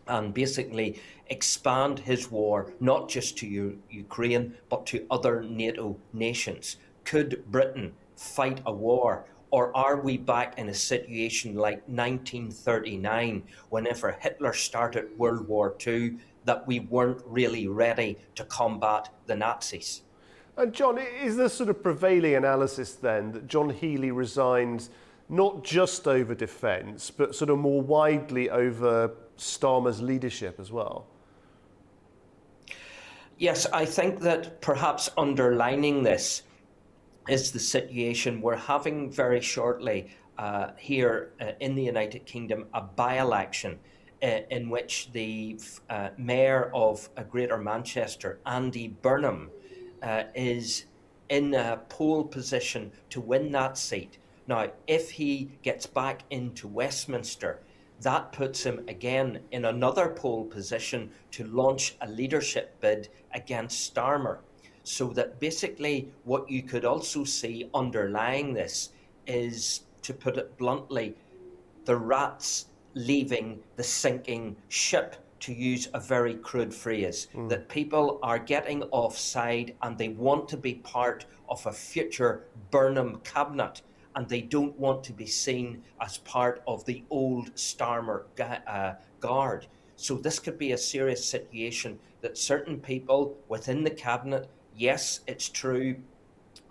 and basically expand his war not just to Ukraine but to other NATO nations. Could Britain fight a war, or are we back in a situation like 1939, whenever Hitler started World War II, that we weren't really ready to combat the Nazis? And John, is the sort of prevailing analysis then that John Healey resigned not just over defence, but sort of more widely over Starmer's leadership as well? Yes, I think that perhaps underlining this is the situation we're having very shortly here in the United Kingdom, a by-election in which the Mayor of Greater Manchester, Andy Burnham, is in a pole position to win that seat. Now, if he gets back into Westminster, that puts him again in another pole position to launch a leadership bid against Starmer. So that basically what you could also see underlying this is, to put it bluntly, the rats leaving the sinking ship, to use a very crude phrase, that people are getting offside and they want to be part of a future Burnham cabinet, and they don't want to be seen as part of the old Starmer guard. So this could be a serious situation that certain people within the cabinet, yes, it's true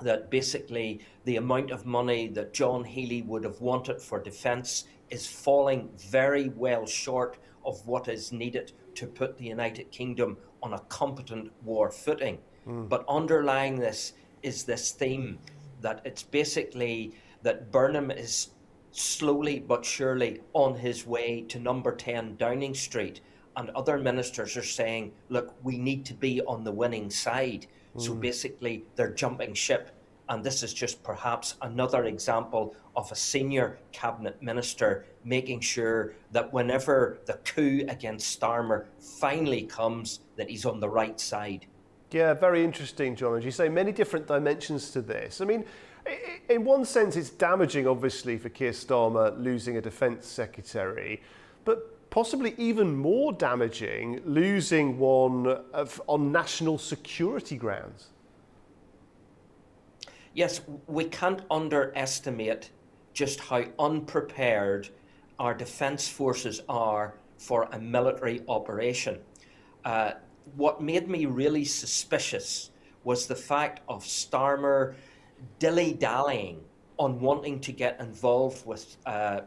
that basically the amount of money that John Healey would have wanted for defence is falling very well short of what is needed to put the United Kingdom on a competent war footing. But underlying this is this theme that it's basically that Burnham is slowly but surely on his way to number 10 Downing Street, and other ministers are saying, look, we need to be on the winning side. So basically they're jumping ship. And this is just perhaps another example of a senior cabinet minister making sure that whenever the coup against Starmer finally comes, that he's on the right side. Yeah, very interesting, John. As you say, many different dimensions to this. I mean, in one sense, it's damaging, obviously, for Keir Starmer losing a defence secretary, but possibly even more damaging losing one on national security grounds. Yes, we can't underestimate just how unprepared our defence forces are for a military operation. What made me really suspicious was the fact of Starmer dilly-dallying on wanting to get involved with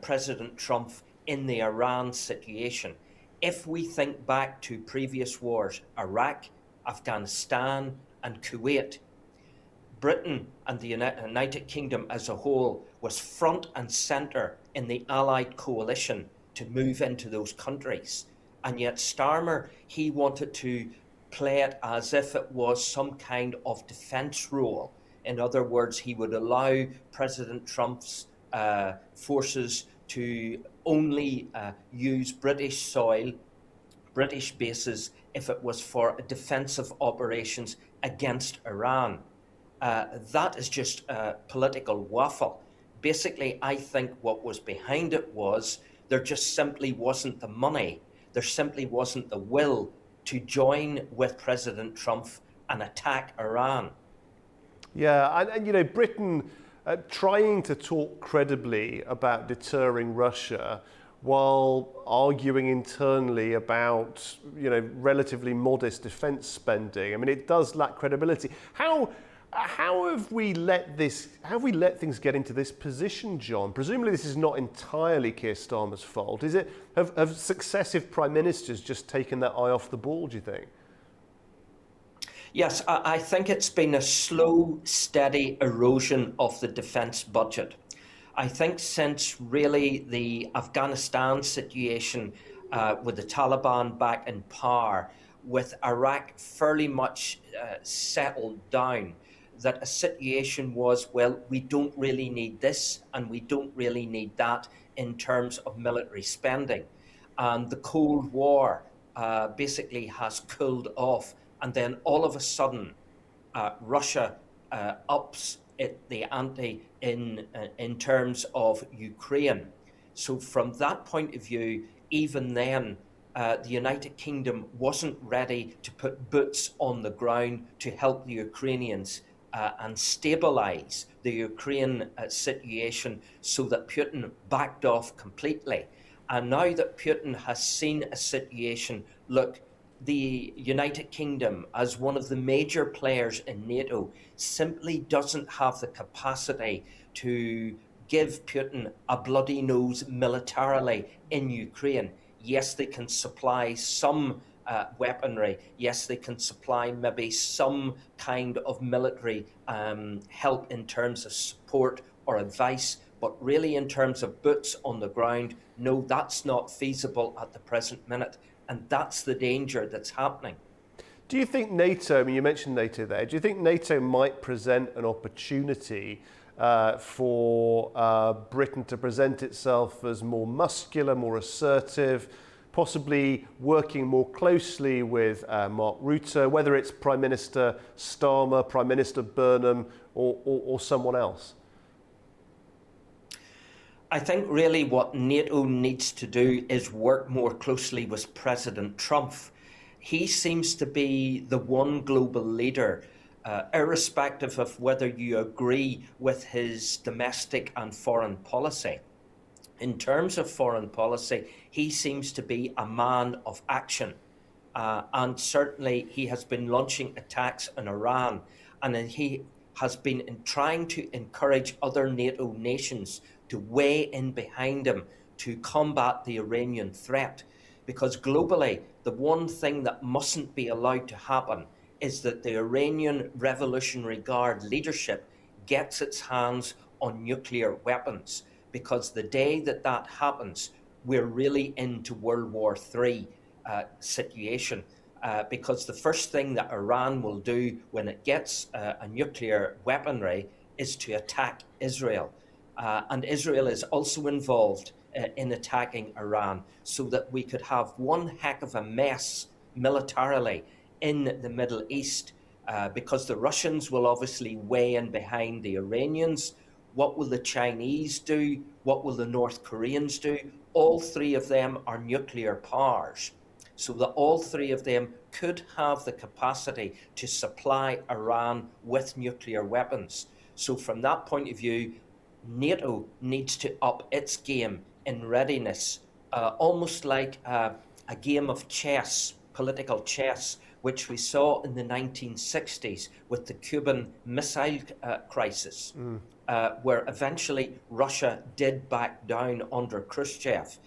President Trump in the Iran situation. If we think back to previous wars, Iraq, Afghanistan, and Kuwait. Britain and the United Kingdom as a whole was front and centre in the Allied coalition to move into those countries. And yet Starmer, he wanted to play it as if it was some kind of defence role. In other words, he would allow President Trump's forces to only use British soil, British bases, if it was for defensive operations against Iran. That is just political waffle. Basically, I think what was behind it was there just simply wasn't the money, there simply wasn't the will to join with President Trump and attack Iran. Yeah, and you know, Britain trying to talk credibly about deterring Russia while arguing internally about, you know, relatively modest defence spending. I mean, it does lack credibility. How have we let things get into this position, John? Presumably this is not entirely Keir Starmer's fault. Is it? Have successive prime ministers just taken their eye off the ball, do you think? Yes, I think it's been a slow, steady erosion of the defence budget. I think since really the Afghanistan situation with the Taliban back in power, with Iraq fairly much settled down, that a situation was, well, we don't really need this and we don't really need that in terms of military spending. And the Cold War basically has cooled off. And then all of a sudden, Russia ups the ante in terms of Ukraine. So from that point of view, even then, the United Kingdom wasn't ready to put boots on the ground to help the Ukrainians and stabilize the Ukraine situation so that Putin backed off completely. And now that Putin has seen a situation, look, the United Kingdom, as one of the major players in NATO, simply doesn't have the capacity to give Putin a bloody nose militarily in Ukraine. Yes, they can supply some weaponry. Yes, they can supply maybe some kind of military help in terms of support or advice, but really in terms of boots on the ground, no, that's not feasible at the present minute. And that's the danger that's happening. Do you think NATO, I mean, you mentioned NATO there, do you think NATO might present an opportunity for Britain to present itself as more muscular, more assertive, possibly working more closely with Mark Rutte, whether it's Prime Minister Starmer, Prime Minister Burnham, or someone else? I think really what NATO needs to do is work more closely with President Trump. He seems to be the one global leader, irrespective of whether you agree with his domestic and foreign policy. In terms of foreign policy, he seems to be a man of action. And certainly he has been launching attacks on Iran, and he has been trying to encourage other NATO nations to weigh in behind him to combat the Iranian threat. Because globally, the one thing that mustn't be allowed to happen is that the Iranian Revolutionary Guard leadership gets its hands on nuclear weapons. Because the day that that happens, we're really into World War III situation. Because the first thing that Iran will do when it gets a nuclear weaponry is to attack Israel. And Israel is also involved in attacking Iran, so that we could have one heck of a mess militarily in the Middle East, because the Russians will obviously weigh in behind the Iranians. What will the Chinese do? What will the North Koreans do? All three of them are nuclear powers, so that all three of them could have the capacity to supply Iran with nuclear weapons. So from that point of view, NATO needs to up its game in readiness, almost like a game of chess, political chess, which we saw in the 1960s with the Cuban Missile Crisis, where eventually Russia did back down under Khrushchev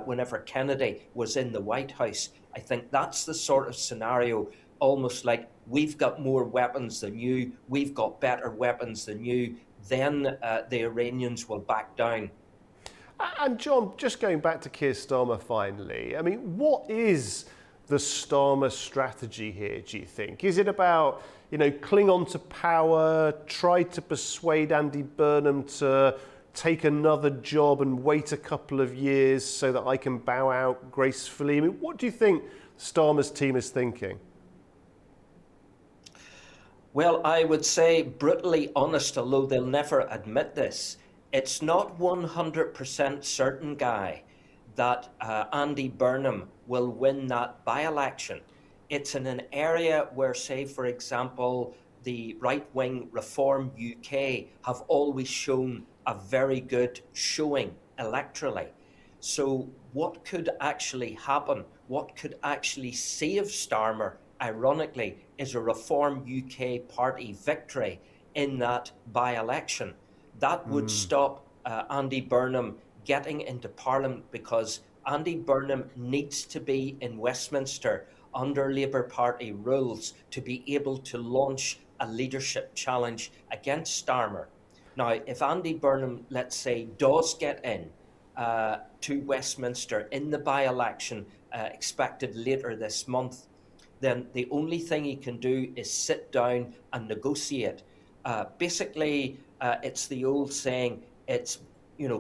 whenever Kennedy was in the White House. I think that's the sort of scenario almost like we've got more weapons than you, we've got better weapons than you, then the Iranians will back down. And John, just going back to Keir Starmer finally, I mean, what is the Starmer strategy here, do you think? Is it about, cling on to power, try to persuade Andy Burnham to take another job and wait a couple of years so that I can bow out gracefully? I mean, what do you think Starmer's team is thinking? Well, I would say brutally honest, although they'll never admit this, it's not 100% certain, Guy, that Andy Burnham will win that by-election. It's in an area where, say, for example, the right-wing Reform UK have always shown a very good showing electorally. So what could actually happen, what could actually save Starmer, ironically, is a Reform UK party victory in that by-election. That would stop Andy Burnham getting into Parliament, because Andy Burnham needs to be in Westminster under Labour Party rules to be able to launch a leadership challenge against Starmer. Now, if Andy Burnham, let's say, does get in to Westminster in the by-election expected later this month, then the only thing he can do is sit down and negotiate. Basically, it's the old saying, it's,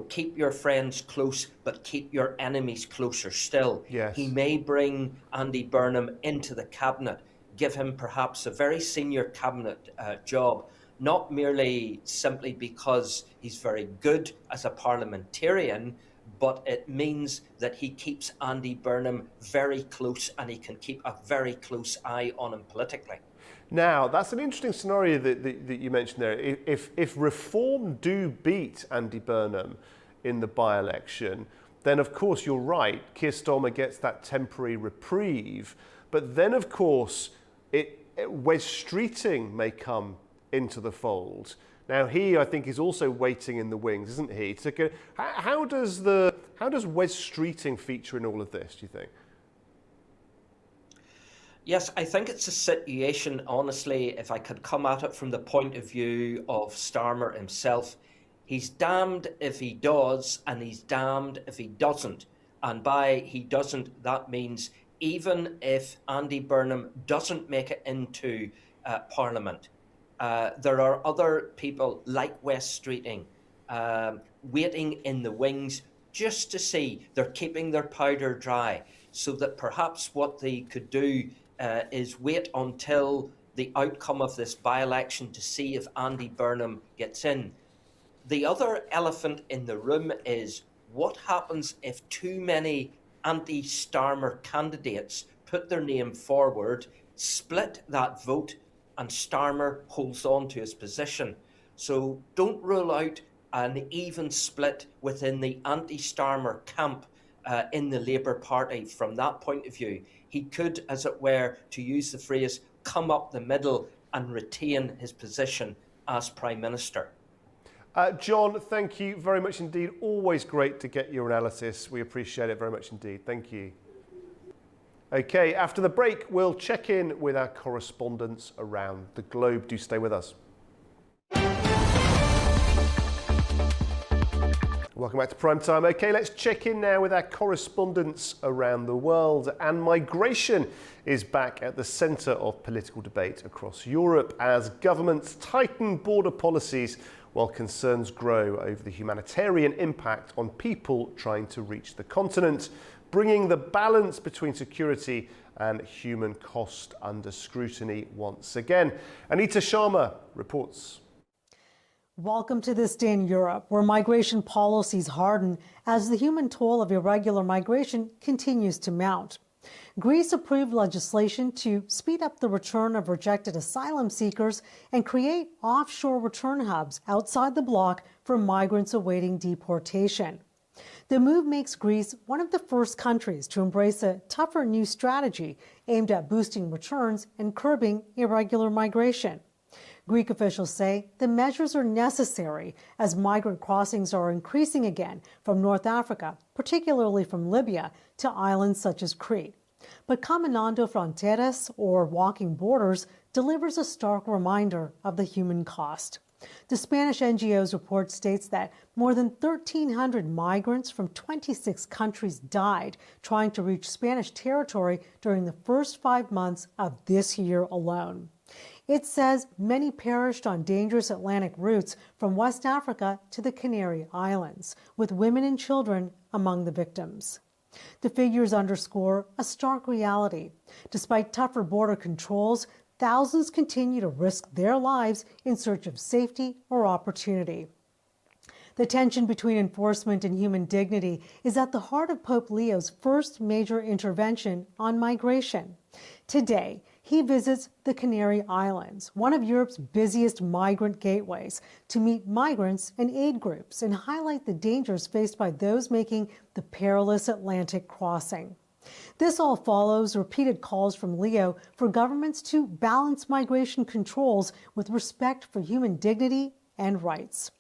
keep your friends close, but keep your enemies closer still. Yes. He may bring Andy Burnham into the cabinet, give him perhaps a very senior cabinet job, not merely simply because he's very good as a parliamentarian, but it means that he keeps Andy Burnham very close and he can keep a very close eye on him politically. Now, that's an interesting scenario that you mentioned there. If Reform do beat Andy Burnham in the by-election, then of course you're right, Keir Starmer gets that temporary reprieve. But then of course, Wes Streeting may come into the fold. Now he, I think, is also waiting in the wings, isn't he? How does Wes Streeting feature in all of this, do you think? Yes, I think it's a situation, honestly, if I could come at it from the point of view of Starmer himself, he's damned if he does and he's damned if he doesn't. And by he doesn't, that means even if Andy Burnham doesn't make it into Parliament, there are other people like Wes Streeting waiting in the wings just to see. They're keeping their powder dry, so that perhaps what they could do is wait until the outcome of this by-election to see if Andy Burnham gets in. The other elephant in the room is what happens if too many anti-Starmer candidates put their name forward, split that vote, and Starmer holds on to his position. So don't rule out an even split within the anti-Starmer camp in the Labour Party from that point of view. He could, as it were, to use the phrase, come up the middle and retain his position as Prime Minister. John, thank you very much indeed. Always great to get your analysis. We appreciate it very much indeed. Thank you. Okay, after the break, we'll check in with our correspondents around the globe. Do stay with us. Welcome back to Primetime. Okay, let's check in now with our correspondents around the world. And migration is back at the centre of political debate across Europe as governments tighten border policies while concerns grow over the humanitarian impact on people trying to reach the continent, bringing the balance between security and human cost under scrutiny once again. Anita Sharma reports. Welcome to this day in Europe, where migration policies harden as the human toll of irregular migration continues to mount. Greece approved legislation to speed up the return of rejected asylum seekers and create offshore return hubs outside the bloc for migrants awaiting deportation. The move makes Greece one of the first countries to embrace a tougher new strategy aimed at boosting returns and curbing irregular migration. Greek officials say the measures are necessary as migrant crossings are increasing again from North Africa, particularly from Libya, to islands such as Crete. But Caminando Fronteras, or Walking Borders, delivers a stark reminder of the human cost. The Spanish NGO's report states that more than 1,300 migrants from 26 countries died trying to reach Spanish territory during the first 5 months of this year alone. It says many perished on dangerous Atlantic routes from West Africa to the Canary Islands, with women and children among the victims. The figures underscore a stark reality. Despite tougher border controls, thousands continue to risk their lives in search of safety or opportunity. The tension between enforcement and human dignity is at the heart of Pope Leo's first major intervention on migration. Today, he visits the Canary Islands, one of Europe's busiest migrant gateways, to meet migrants and aid groups and highlight the dangers faced by those making the perilous Atlantic crossing. This all follows repeated calls from Leo for governments to balance migration controls with respect for human dignity and rights.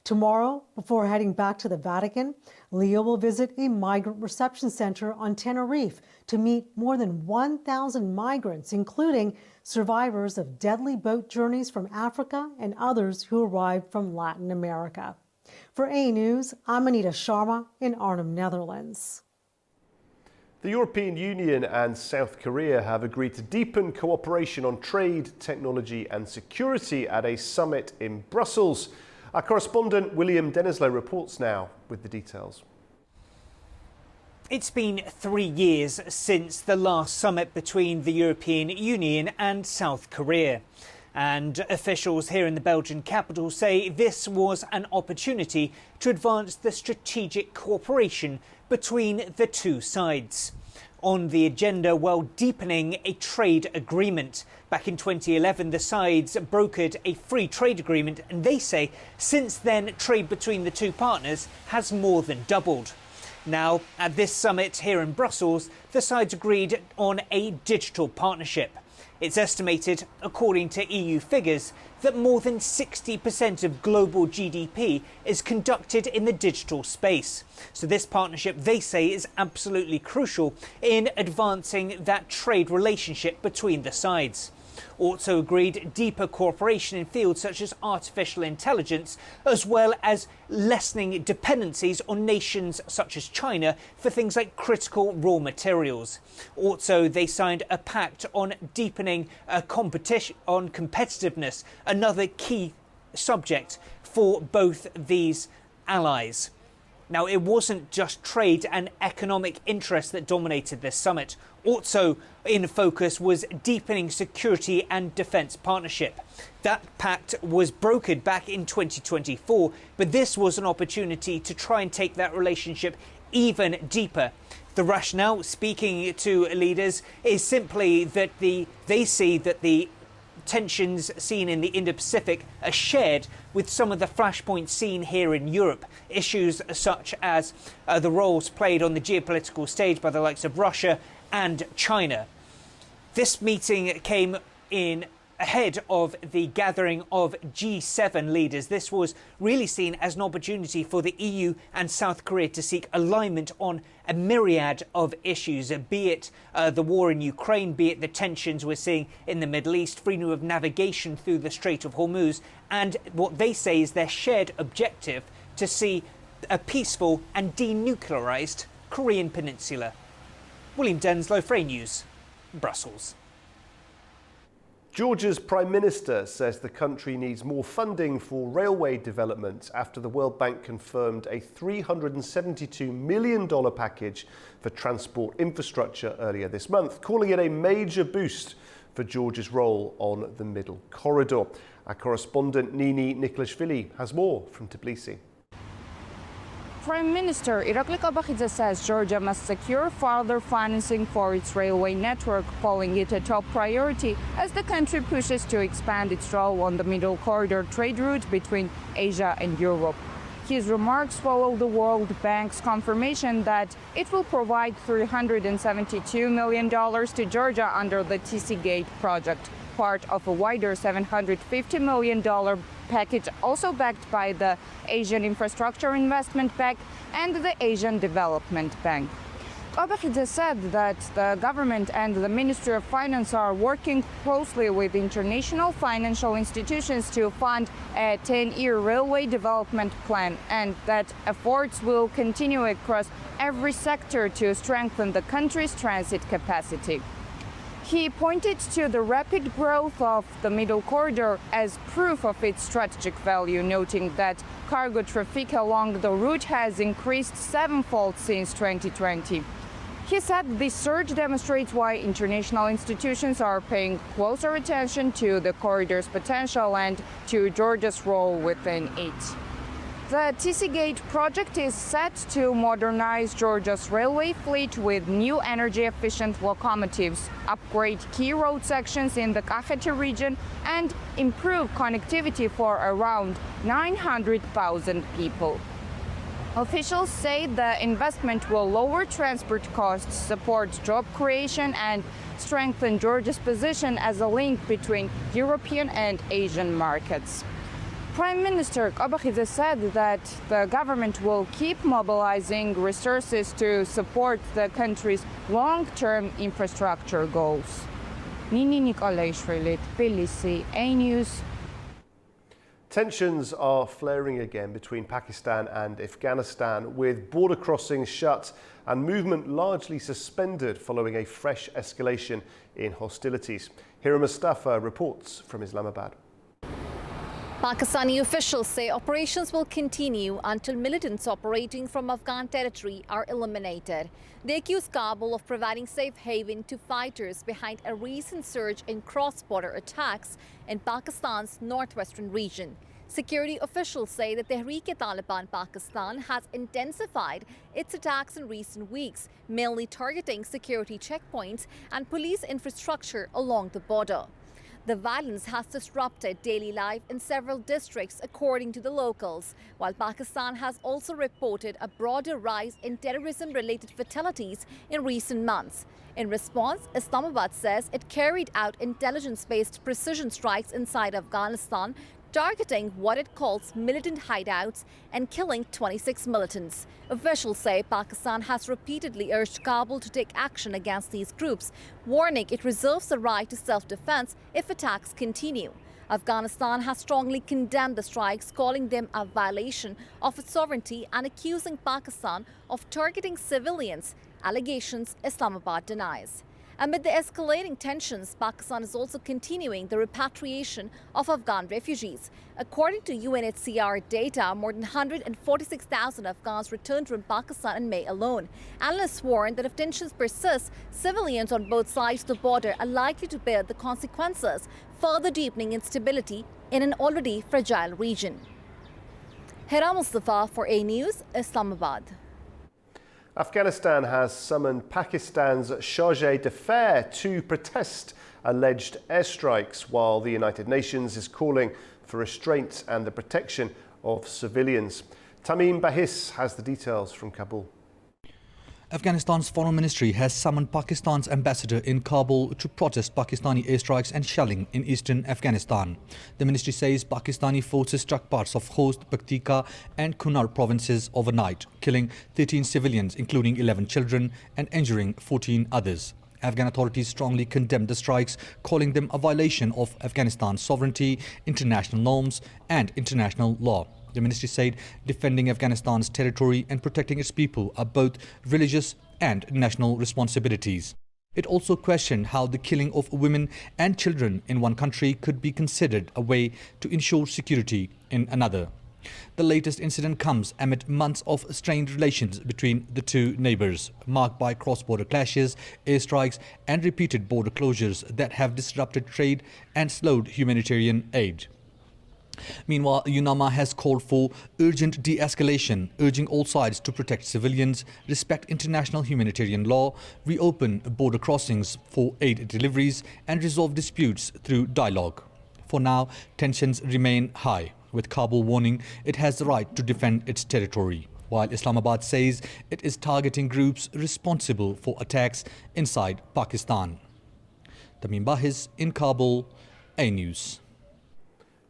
Tomorrow, before heading back to the Vatican, Leo will visit a migrant reception center on Tenerife to meet more than 1,000 migrants, including survivors of deadly boat journeys from Africa and others who arrived from Latin America. For A News, I'm Anita Sharma in Arnhem, Netherlands. The European Union and South Korea have agreed to deepen cooperation on trade, technology and security at a summit in Brussels. Our correspondent William Dennislow reports now with the details. It's been 3 years since the last summit between the European Union and South Korea. And officials here in the Belgian capital say this was an opportunity to advance the strategic cooperation between the two sides. On the agenda, while deepening a trade agreement. Back in 2011, the sides brokered a free trade agreement, and they say since then, trade between the two partners has more than doubled. Now, at this summit here in Brussels, the sides agreed on a digital partnership. It's estimated, according to EU figures, that more than 60% of global GDP is conducted in the digital space. So this partnership, they say, is absolutely crucial in advancing that trade relationship between the sides. Also agreed deeper cooperation in fields such as artificial intelligence, as well as lessening dependencies on nations such as China for things like critical raw materials. Also, they signed a pact on deepening competition on competitiveness, another key subject for both these allies. Now, it wasn't just trade and economic interest that dominated this summit. Also in focus was deepening security and defence partnership. That pact was brokered back in 2024, but this was an opportunity to try and take that relationship even deeper. The rationale, speaking to leaders, is simply that they see that the tensions seen in the Indo-Pacific are shared with some of the flashpoints seen here in Europe. Issues such as the roles played on the geopolitical stage by the likes of Russia and China. This meeting came in ahead of the gathering of G7 leaders. This was really seen as an opportunity for the EU and South Korea to seek alignment on a myriad of issues, be it the war in Ukraine, be it the tensions we're seeing in the Middle East, freedom of navigation through the Strait of Hormuz, and what they say is their shared objective to see a peaceful and denuclearized Korean peninsula. William Denslow, Frey News, Brussels. Georgia's Prime Minister says the country needs more funding for railway development after the World Bank confirmed a $372 million package for transport infrastructure earlier this month, calling it a major boost for Georgia's role on the Middle Corridor. Our correspondent Nini Niklashvili has more from Tbilisi. Prime Minister Irakli Kabakidze says Georgia must secure further financing for its railway network, calling it a top priority as the country pushes to expand its role on the Middle Corridor trade route between Asia and Europe. His remarks follow the World Bank's confirmation that it will provide $372 million to Georgia under the TC Gate project, part of a wider $750 million package also backed by the Asian Infrastructure Investment Bank and the Asian Development Bank. Obakhidze said that the government and the Ministry of Finance are working closely with international financial institutions to fund a 10-year railway development plan, and that efforts will continue across every sector to strengthen the country's transit capacity. He pointed to the rapid growth of the Middle Corridor as proof of its strategic value, noting that cargo traffic along the route has increased sevenfold since 2020. He said this surge demonstrates why international institutions are paying closer attention to the corridor's potential and to Georgia's role within it. The TC Gate project is set to modernize Georgia's railway fleet with new energy-efficient locomotives, upgrade key road sections in the Kakheti region, and improve connectivity for around 900,000 people. Officials say the investment will lower transport costs, support job creation, and strengthen Georgia's position as a link between European and Asian markets. Prime Minister Obakhidze said that the government will keep mobilizing resources to support the country's long-term infrastructure goals. Nini Nikolaishvili, Tbilisi, A News. Tensions are flaring again between Pakistan and Afghanistan, with border crossings shut and movement largely suspended following a fresh escalation in hostilities. Hira Mustafa reports from Islamabad. Pakistani officials say operations will continue until militants operating from Afghan territory are eliminated. They accuse Kabul of providing safe haven to fighters behind a recent surge in cross-border attacks in Pakistan's northwestern region. Security officials say that Tehreek-e-Taliban Pakistan has intensified its attacks in recent weeks, mainly targeting security checkpoints and police infrastructure along the border. The violence has disrupted daily life in several districts, according to the locals, while Pakistan has also reported a broader rise in terrorism-related fatalities in recent months. In response, Islamabad says it carried out intelligence-based precision strikes inside Afghanistan, targeting what it calls militant hideouts and killing 26 militants. Officials say Pakistan has repeatedly urged Kabul to take action against these groups, warning it reserves the right to self-defense if attacks continue. Afghanistan has strongly condemned the strikes, calling them a violation of its sovereignty and accusing Pakistan of targeting civilians, allegations Islamabad denies. Amid the escalating tensions, Pakistan is also continuing the repatriation of Afghan refugees. According to UNHCR data, more than 146,000 Afghans returned from Pakistan in May alone. Analysts warn that if tensions persist, civilians on both sides of the border are likely to bear the consequences, further deepening instability in an already fragile region. Hira Mustafa for A News, Islamabad. Afghanistan has summoned Pakistan's chargé d'affaires to protest alleged airstrikes, while the United Nations is calling for restraint and the protection of civilians. Tamim Bahis has the details from Kabul. Afghanistan's foreign ministry has summoned Pakistan's ambassador in Kabul to protest Pakistani airstrikes and shelling in eastern Afghanistan. The ministry says Pakistani forces struck parts of Khost, Paktika and Kunar provinces overnight, killing 13 civilians, including 11 children, and injuring 14 others. Afghan authorities strongly condemned the strikes, calling them a violation of Afghanistan's sovereignty, international norms and international law. The ministry said defending Afghanistan's territory and protecting its people are both religious and national responsibilities. It also questioned how the killing of women and children in one country could be considered a way to ensure security in another. The latest incident comes amid months of strained relations between the two neighbours, marked by cross-border clashes, airstrikes and repeated border closures that have disrupted trade and slowed humanitarian aid. Meanwhile, UNAMA has called for urgent de-escalation, urging all sides to protect civilians, respect international humanitarian law, reopen border crossings for aid deliveries and resolve disputes through dialogue. For now, tensions remain high, with Kabul warning it has the right to defend its territory, while Islamabad says it is targeting groups responsible for attacks inside Pakistan. Tamim Bahis in Kabul, A News.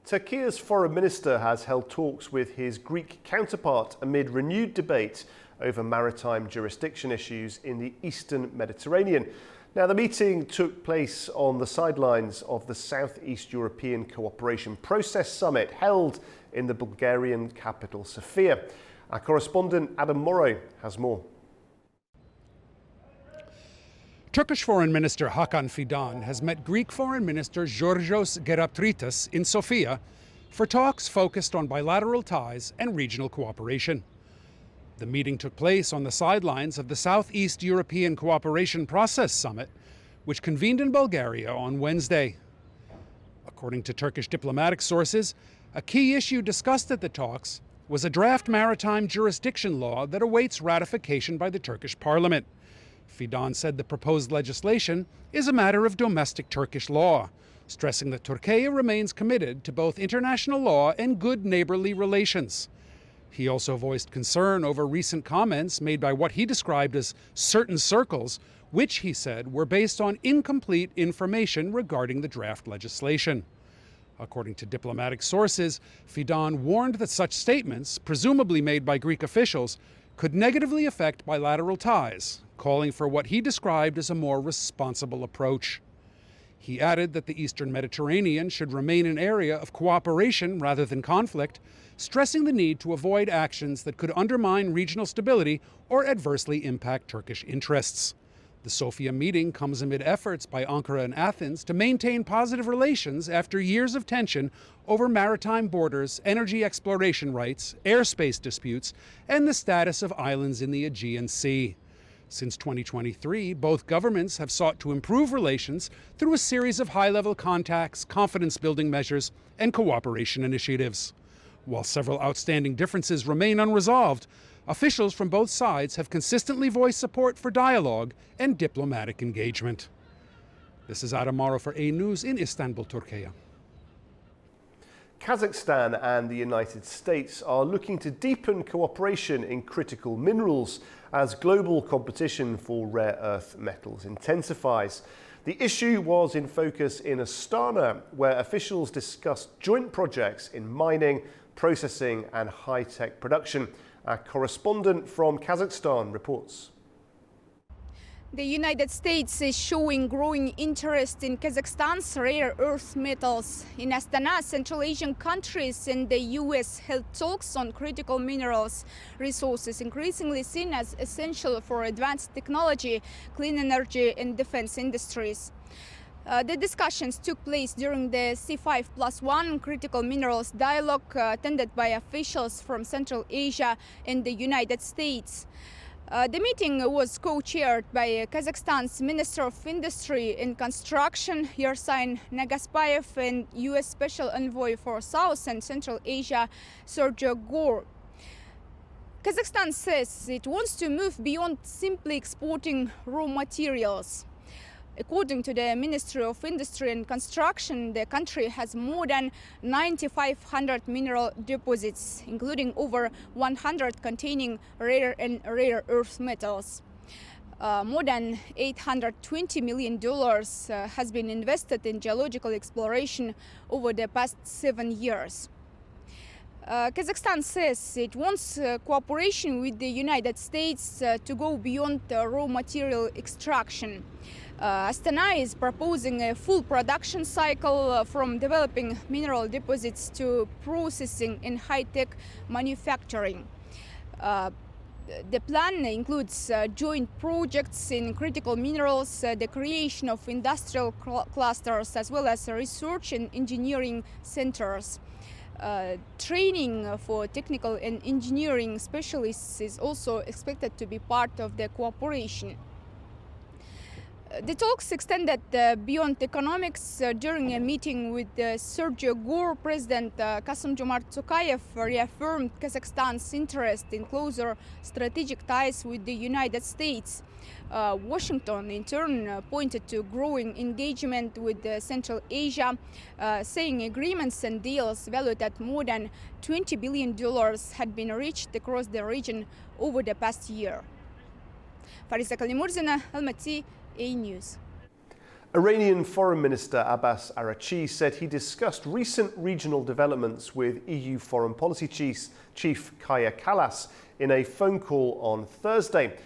Turkey's foreign minister has held talks with his Greek counterpart amid renewed debate over maritime jurisdiction issues in the Eastern Mediterranean. Now, the meeting took place on the sidelines of the Southeast European Cooperation Process Summit held in the Bulgarian capital, Sofia. Our correspondent Adam Morrow has more. Turkish Foreign Minister Hakan Fidan has met Greek Foreign Minister Georgios Geratritis in Sofia for talks focused on bilateral ties and regional cooperation. The meeting took place on the sidelines of the Southeast European Cooperation Process Summit, which convened in Bulgaria on Wednesday. According to Turkish diplomatic sources, a key issue discussed at the talks was a draft maritime jurisdiction law that awaits ratification by the Turkish parliament. Fidan said the proposed legislation is a matter of domestic Turkish law, stressing that Turkey remains committed to both international law and good neighborly relations. He also voiced concern over recent comments made by what he described as certain circles, which, he said, were based on incomplete information regarding the draft legislation. According to diplomatic sources, Fidan warned that such statements, presumably made by Greek officials, could negatively affect bilateral ties, calling for what he described as a more responsible approach. He added that the Eastern Mediterranean should remain an area of cooperation rather than conflict, stressing the need to avoid actions that could undermine regional stability or adversely impact Turkish interests. The Sofia meeting comes amid efforts by Ankara and Athens to maintain positive relations after years of tension over maritime borders, energy exploration rights, airspace disputes, and the status of islands in the Aegean Sea. Since 2023, both governments have sought to improve relations through a series of high-level contacts, confidence-building measures, and cooperation initiatives. While several outstanding differences remain unresolved, officials from both sides have consistently voiced support for dialogue and diplomatic engagement. This is Adam Morrow for A News in Istanbul, Turkey. Kazakhstan and the United States are looking to deepen cooperation in critical minerals as global competition for rare earth metals intensifies. The issue was in focus in Astana, where officials discussed joint projects in mining, processing and high-tech production. Our correspondent from Kazakhstan reports. The United States is showing growing interest in Kazakhstan's rare earth metals. In Astana, Central Asian countries and the US held talks on critical minerals, resources increasingly seen as essential for advanced technology, clean energy and defense industries. The discussions took place during the C5+1 critical minerals dialogue attended by officials from Central Asia and the United States. The meeting was co-chaired by Kazakhstan's Minister of Industry and Construction, Yersin Nagaspayev, and US Special Envoy for South and Central Asia, Sergio Gore. Kazakhstan says it wants to move beyond simply exporting raw materials. According to the Ministry of Industry and Construction, the country has more than 9,500 mineral deposits, including over 100 containing rare and rare earth metals. More than $820 million has been invested in geological exploration over the past 7 years. Kazakhstan says it wants cooperation with the United States to go beyond raw material extraction. Astana is proposing a full production cycle from developing mineral deposits to processing and high-tech manufacturing. The plan includes joint projects in critical minerals, the creation of industrial clusters, as well as research and engineering centers. Training for technical and engineering specialists is also expected to be part of the cooperation. The talks extended beyond economics. During a meeting with Sergio Gore, President Kassym-Jomart Tokayev reaffirmed Kazakhstan's interest in closer strategic ties with the United States. Washington, in turn, pointed to growing engagement with Central Asia, saying agreements and deals valued at more than $20 billion had been reached across the region over the past year. Farisa Kalimurzina, Almaty, A News. Iranian Foreign Minister Abbas Araghchi said he discussed recent regional developments with EU Foreign Policy Chief Kaja Kallas in a phone call on Thursday.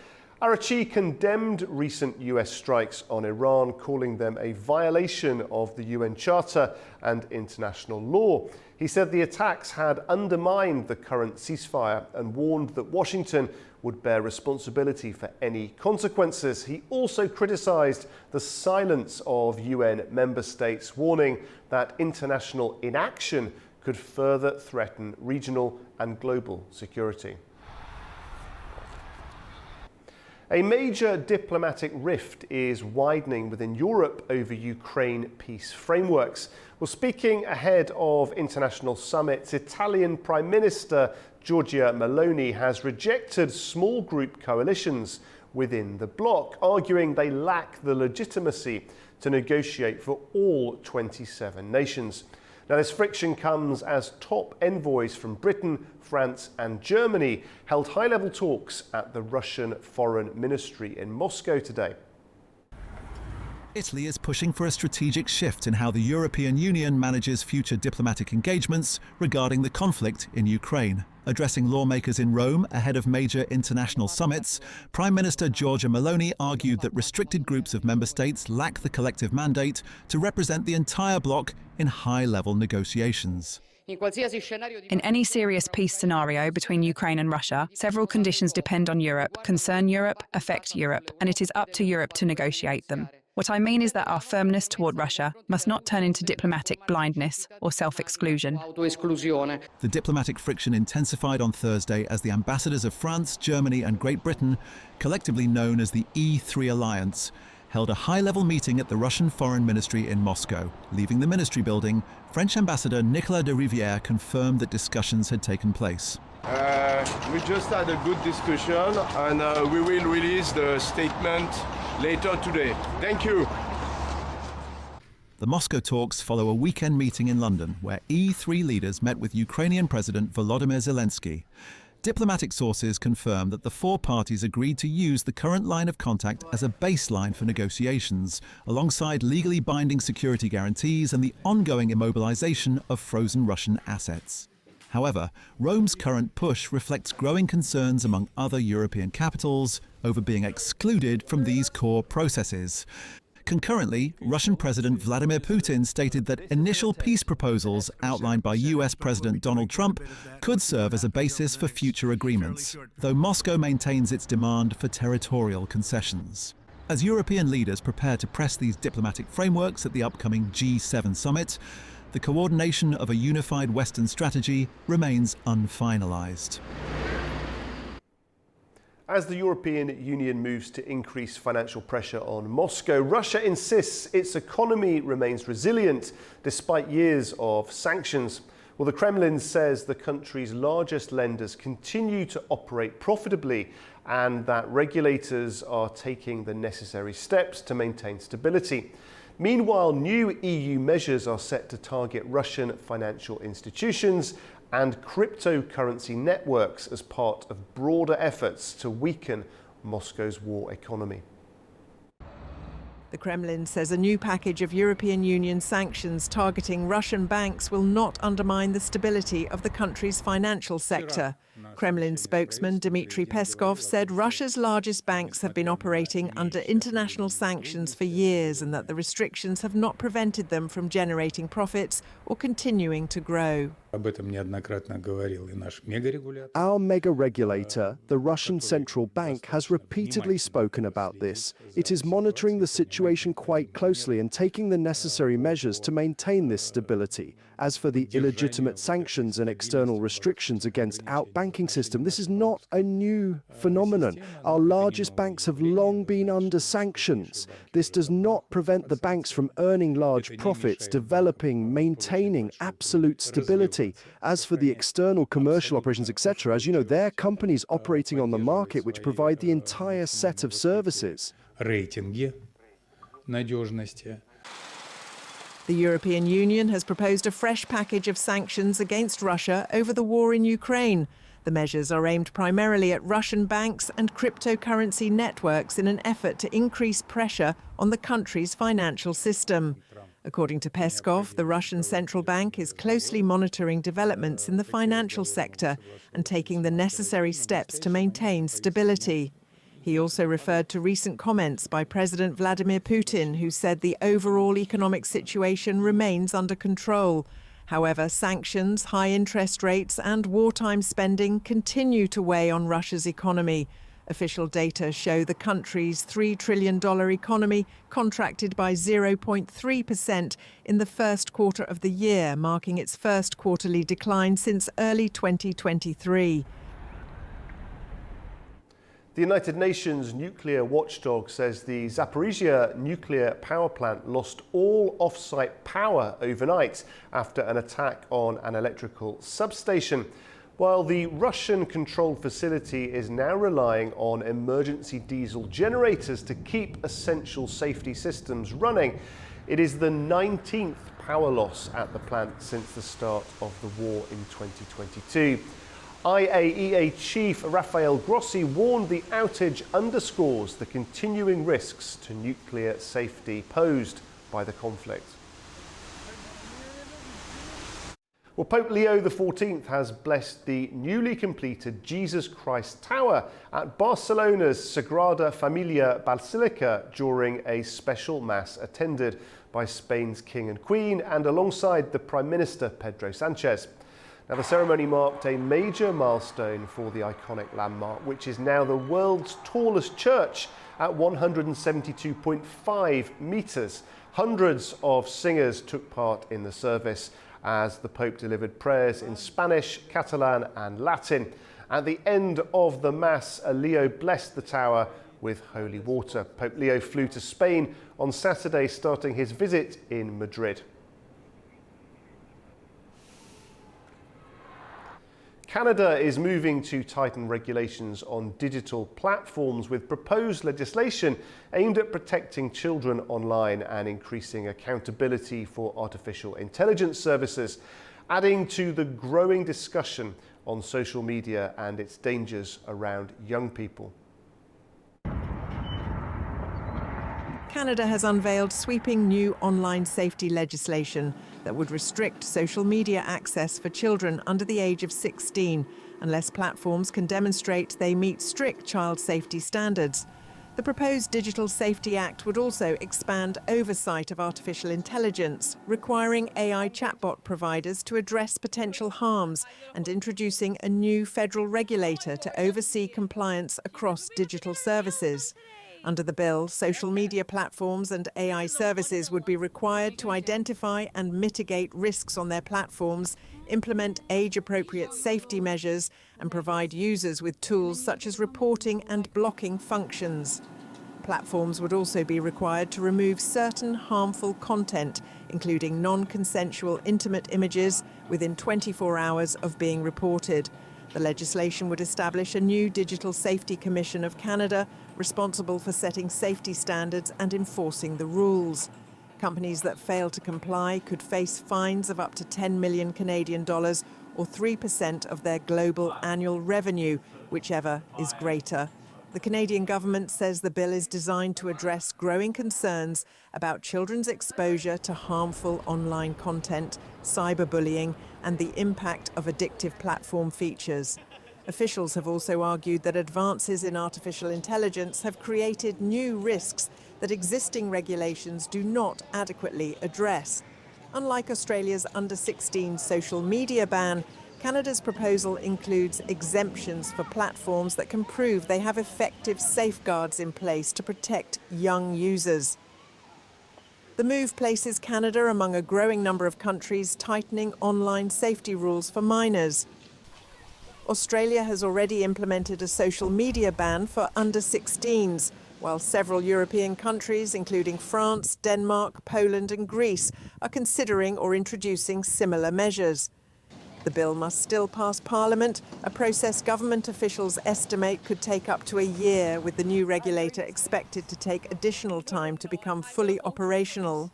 Araghchi condemned recent US strikes on Iran, calling them a violation of the UN Charter and international law. He said the attacks had undermined the current ceasefire and warned that Washington would bear responsibility for any consequences. He also criticised the silence of UN member states, warning that international inaction could further threaten regional and global security. A major diplomatic rift is widening within Europe over Ukraine peace frameworks. Well, speaking ahead of international summits, Italian Prime Minister Giorgia Meloni has rejected small group coalitions within the bloc, arguing they lack the legitimacy to negotiate for all 27 nations. Now, this friction comes as top envoys from Britain, France and Germany held high-level talks at the Russian Foreign Ministry in Moscow today. Italy is pushing for a strategic shift in how the European Union manages future diplomatic engagements regarding the conflict in Ukraine. Addressing lawmakers in Rome ahead of major international summits, Prime Minister Giorgia Meloni argued that restricted groups of member states lack the collective mandate to represent the entire bloc in high-level negotiations. In any serious peace scenario between Ukraine and Russia, several conditions depend on Europe, concern Europe, affect Europe, and it is up to Europe to negotiate them. What I mean is that our firmness toward Russia must not turn into diplomatic blindness or self-exclusion. The diplomatic friction intensified on Thursday as the ambassadors of France, Germany and Great Britain, collectively known as the E3 Alliance, held a high-level meeting at the Russian Foreign Ministry in Moscow. Leaving the ministry building, French Ambassador Nicolas de Rivière confirmed that discussions had taken place. We just had a good discussion and we will release the statement later today. Thank you. The Moscow talks follow a weekend meeting in London where E3 leaders met with Ukrainian President Volodymyr Zelensky. Diplomatic sources confirm that the four parties agreed to use the current line of contact as a baseline for negotiations, alongside legally binding security guarantees and the ongoing immobilization of frozen Russian assets. However, Rome's current push reflects growing concerns among other European capitals over being excluded from these core processes. Concurrently, Russian President Vladimir Putin stated that initial peace proposals outlined by US President Donald Trump could serve as a basis for future agreements, though Moscow maintains its demand for territorial concessions. As European leaders prepare to press these diplomatic frameworks at the upcoming G7 summit, the coordination of a unified Western strategy remains unfinalized. As the European Union moves to increase financial pressure on Moscow, Russia insists its economy remains resilient despite years of sanctions. Well, the Kremlin says the country's largest lenders continue to operate profitably and that regulators are taking the necessary steps to maintain stability. Meanwhile, new EU measures are set to target Russian financial institutions and cryptocurrency networks as part of broader efforts to weaken Moscow's war economy. The Kremlin says a new package of European Union sanctions targeting Russian banks will not undermine the stability of the country's financial sector. Kremlin spokesman Dmitry Peskov said Russia's largest banks have been operating under international sanctions for years and that the restrictions have not prevented them from generating profits or continuing to grow. Our mega regulator, the Russian Central Bank, has repeatedly spoken about this. It is monitoring the situation quite closely and taking the necessary measures to maintain this stability. As for the illegitimate sanctions and external restrictions against our banking system, this is not a new phenomenon. Our largest banks have long been under sanctions. This does not prevent the banks from earning large profits, developing, maintaining absolute stability. As for the external commercial operations, etc., as you know, they're companies operating on the market which provide the entire set of services. The European Union has proposed a fresh package of sanctions against Russia over the war in Ukraine. The measures are aimed primarily at Russian banks and cryptocurrency networks in an effort to increase pressure on the country's financial system. According to Peskov, the Russian central bank is closely monitoring developments in the financial sector and taking the necessary steps to maintain stability. He also referred to recent comments by President Vladimir Putin, who said the overall economic situation remains under control. However, sanctions, high interest rates and wartime spending continue to weigh on Russia's economy. Official data show the country's $3 trillion economy contracted by 0.3% in the first quarter of the year, marking its first quarterly decline since early 2023. The United Nations nuclear watchdog says the Zaporizhia nuclear power plant lost all off-site power overnight after an attack on an electrical substation, while the Russian-controlled facility is now relying on emergency diesel generators to keep essential safety systems running. It is the 19th power loss at the plant since the start of the war in 2022. IAEA Chief Rafael Grossi warned the outage underscores the continuing risks to nuclear safety posed by the conflict. Well, Pope Leo XIV has blessed the newly completed Jesus Christ Tower at Barcelona's Sagrada Familia Basilica during a special mass attended by Spain's King and Queen and alongside the Prime Minister Pedro Sanchez. Now, the ceremony marked a major milestone for the iconic landmark, which is now the world's tallest church at 172.5 metres. Hundreds of singers took part in the service as the Pope delivered prayers in Spanish, Catalan and Latin. At the end of the Mass, Leo blessed the tower with holy water. Pope Leo flew to Spain on Saturday, starting his visit in Madrid. Canada is moving to tighten regulations on digital platforms with proposed legislation aimed at protecting children online and increasing accountability for artificial intelligence services, adding to the growing discussion on social media and its dangers around young people. Canada has unveiled sweeping new online safety legislation that would restrict social media access for children under the age of 16, unless platforms can demonstrate they meet strict child safety standards. The proposed Digital Safety Act would also expand oversight of artificial intelligence, requiring AI chatbot providers to address potential harms and introducing a new federal regulator to oversee compliance across digital services. Under the bill, social media platforms and AI services would be required to identify and mitigate risks on their platforms, implement age-appropriate safety measures, and provide users with tools such as reporting and blocking functions. Platforms would also be required to remove certain harmful content, including non-consensual intimate images, within 24 hours of being reported. The legislation would establish a new Digital Safety Commission of Canada, responsible for setting safety standards and enforcing the rules. Companies that fail to comply could face fines of up to 10 million Canadian dollars or 3% of their global annual revenue, whichever is greater. The Canadian government says the bill is designed to address growing concerns about children's exposure to harmful online content, cyberbullying, and the impact of addictive platform features. Officials have also argued that advances in artificial intelligence have created new risks that existing regulations do not adequately address. Unlike Australia's under-16 social media ban, Canada's proposal includes exemptions for platforms that can prove they have effective safeguards in place to protect young users. The move places Canada among a growing number of countries tightening online safety rules for minors. Australia has already implemented a social media ban for under-16s, while several European countries, including France, Denmark, Poland and Greece, are considering or introducing similar measures. The bill must still pass Parliament, a process government officials estimate could take up to a year, with the new regulator expected to take additional time to become fully operational.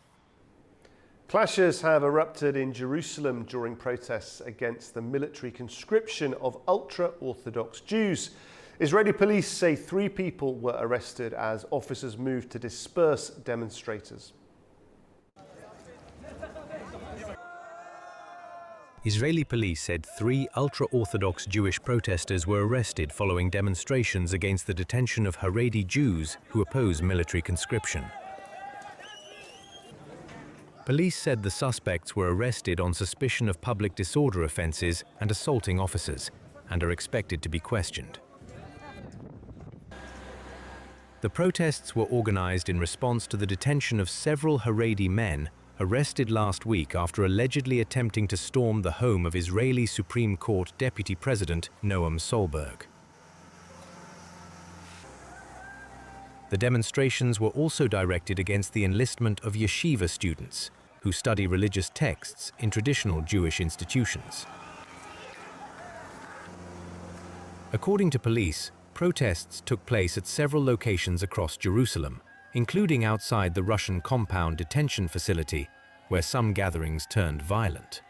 Clashes have erupted in Jerusalem during protests against the military conscription of ultra-Orthodox Jews. Israeli police say 3 people were arrested as officers moved to disperse demonstrators. Israeli police said 3 ultra-Orthodox Jewish protesters were arrested following demonstrations against the detention of Haredi Jews who oppose military conscription. Police said the suspects were arrested on suspicion of public disorder offences and assaulting officers, and are expected to be questioned. The protests were organised in response to the detention of several Haredi men arrested last week after allegedly attempting to storm the home of Israeli Supreme Court Deputy President Noam Solberg. The demonstrations were also directed against the enlistment of yeshiva students who study religious texts in traditional Jewish institutions. According to police, protests took place at several locations across Jerusalem, including outside the Russian compound detention facility, where some gatherings turned violent.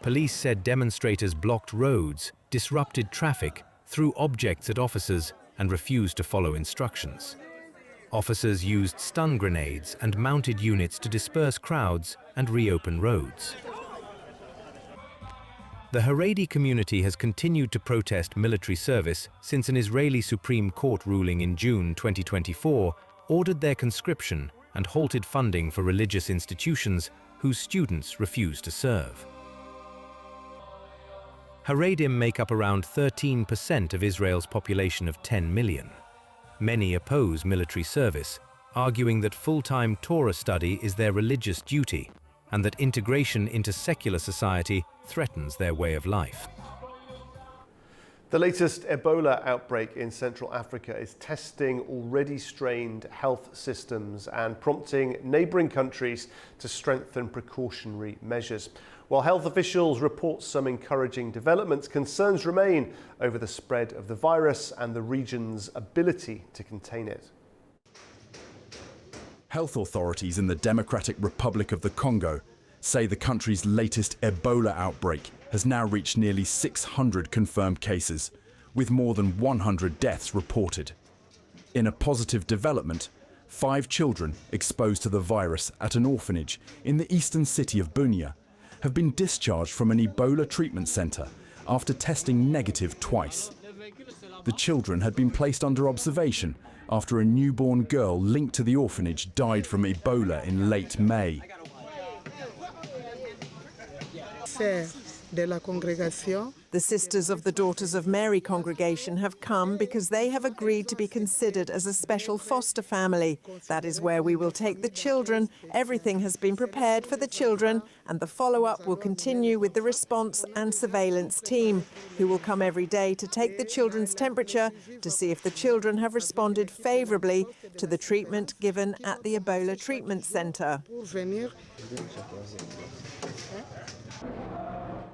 Police said demonstrators blocked roads, disrupted traffic, threw objects at officers, and refused to follow instructions. Officers used stun grenades and mounted units to disperse crowds and reopen roads. The Haredi community has continued to protest military service since an Israeli Supreme Court ruling in June 2024 ordered their conscription and halted funding for religious institutions whose students refuse to serve. Haredim make up around 13% of Israel's population of 10 million. Many oppose military service, arguing that full-time Torah study is their religious duty and that integration into secular society threatens their way of life. The latest Ebola outbreak in Central Africa is testing already strained health systems and prompting neighbouring countries to strengthen precautionary measures. While health officials report some encouraging developments, concerns remain over the spread of the virus and the region's ability to contain it. Health authorities in the Democratic Republic of the Congo say the country's latest Ebola outbreak has now reached nearly 600 confirmed cases, with more than 100 deaths reported. In a positive development, 5 children exposed to the virus at an orphanage in the eastern city of Bunia have been discharged from an Ebola treatment centre after testing negative twice. The children had been placed under observation after a newborn girl linked to the orphanage died from Ebola in late May. The Sisters of the Daughters of Mary congregation have come because they have agreed to be considered as a special foster family. That is where we will take the children. Everything has been prepared for the children, and the follow-up will continue with the response and surveillance team, who will come every day to take the children's temperature to see if the children have responded favourably to the treatment given at the Ebola treatment centre.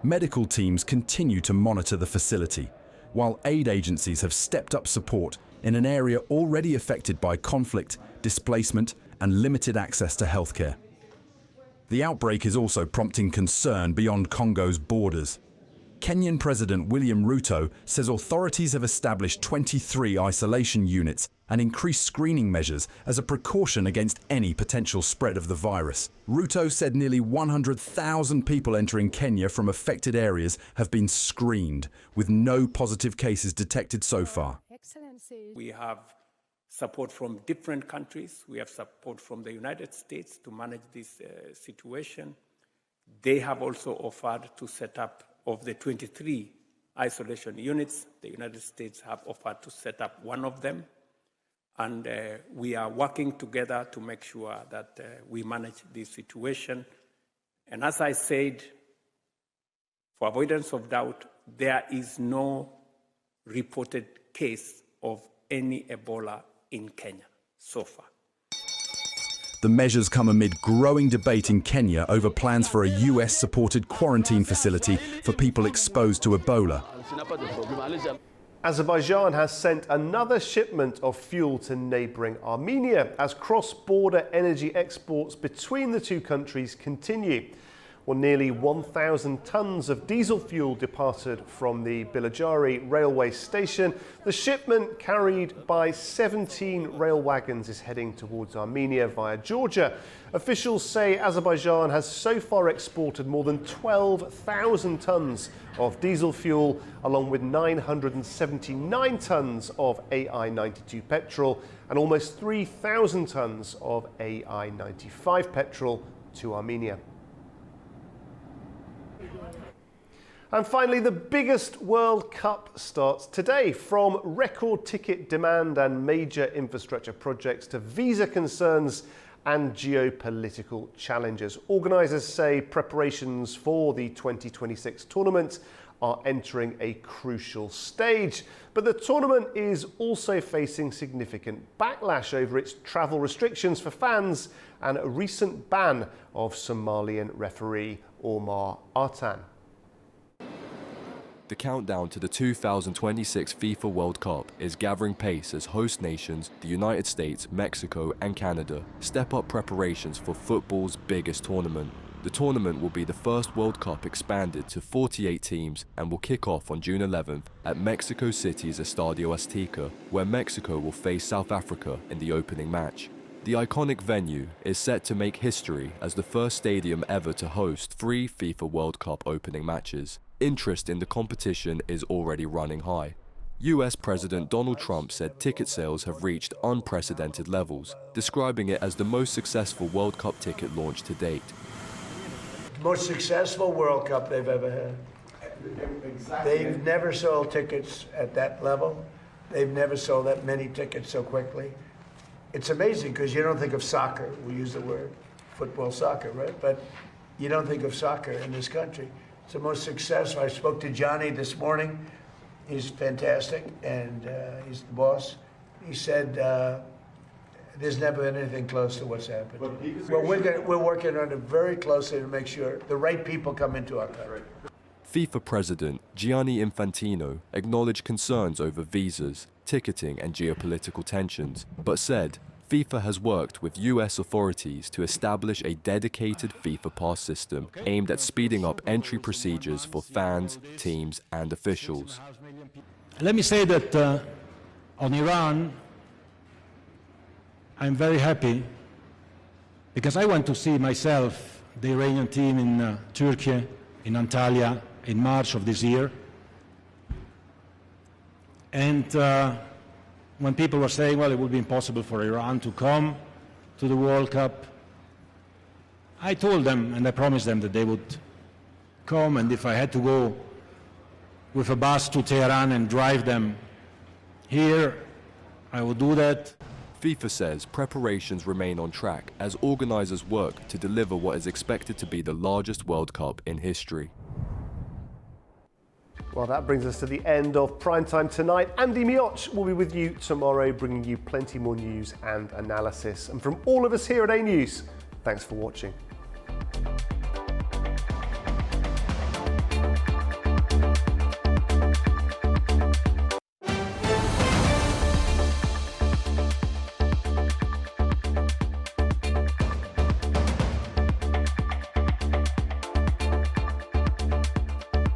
Medical teams continue to monitor the facility, while aid agencies have stepped up support in an area already affected by conflict, displacement, and limited access to healthcare. The outbreak is also prompting concern beyond Congo's borders. Kenyan President William Ruto says authorities have established 23 isolation units and increased screening measures as a precaution against any potential spread of the virus. Ruto said nearly 100,000 people entering Kenya from affected areas have been screened, with no positive cases detected so far. We have support from different countries. We have support from the United States to manage this situation. They have also offered to set up, of the 23 isolation units, the United States have offered to set up one of them. And we are working together to make sure that we manage this situation. And as I said, for avoidance of doubt, there is no reported case of any Ebola in Kenya so far. The measures come amid growing debate in Kenya over plans for a US-supported quarantine facility for people exposed to Ebola. Azerbaijan has sent another shipment of fuel to neighbouring Armenia as cross-border energy exports between the two countries continue. Well, nearly 1,000 tonnes of diesel fuel departed from the Bilajari railway station. The shipment, carried by 17 rail wagons, is heading towards Armenia via Georgia. Officials say Azerbaijan has so far exported more than 12,000 tonnes of diesel fuel, along with 979 tonnes of AI-92 petrol and almost 3,000 tonnes of AI-95 petrol to Armenia. And finally, the biggest World Cup starts today. From record ticket demand and major infrastructure projects to visa concerns and geopolitical challenges, organisers say preparations for the 2026 tournament are entering a crucial stage. But the tournament is also facing significant backlash over its travel restrictions for fans and a recent ban of Somalian referee Omar Artan. The countdown to the 2026 FIFA World Cup is gathering pace as host nations, the United States, Mexico and Canada, step up preparations for football's biggest tournament. The tournament will be the first World Cup expanded to 48 teams and will kick off on June 11th at Mexico City's Estadio Azteca, where Mexico will face South Africa in the opening match. The iconic venue is set to make history as the first stadium ever to host 3 FIFA World Cup opening matches. Interest in the competition is already running high. US President Donald Trump said ticket sales have reached unprecedented levels, describing it as the most successful World Cup ticket launch to date. Most successful World Cup they've ever had. They've never sold tickets at that level. They've never sold that many tickets so quickly. It's amazing because you don't think of soccer. We use the word football, soccer, right? But you don't think of soccer in this country. It's the most successful. I spoke to Johnny this morning. He's fantastic, and he's the boss. He said there's never been anything close to what's happened. Well, we're working on it very closely to make sure the right people come into our country. FIFA President Gianni Infantino acknowledged concerns over visas, ticketing and geopolitical tensions, but said FIFA has worked with US authorities to establish a dedicated FIFA Pass system aimed at speeding up entry procedures for fans, teams and officials. Let me say that on Iran, I'm very happy because I went to see myself the Iranian team in Turkey, in Antalya, in March of this year. And when people were saying, well, it would be impossible for Iran to come to the World Cup, I told them and I promised them that they would come, and if I had to go with a bus to Tehran and drive them here, I would do that. FIFA says preparations remain on track as organisers work to deliver what is expected to be the largest World Cup in history. Well, that brings us to the end of Primetime tonight. Andy Mioch will be with you tomorrow, bringing you plenty more news and analysis. And from all of us here at A News, thanks for watching.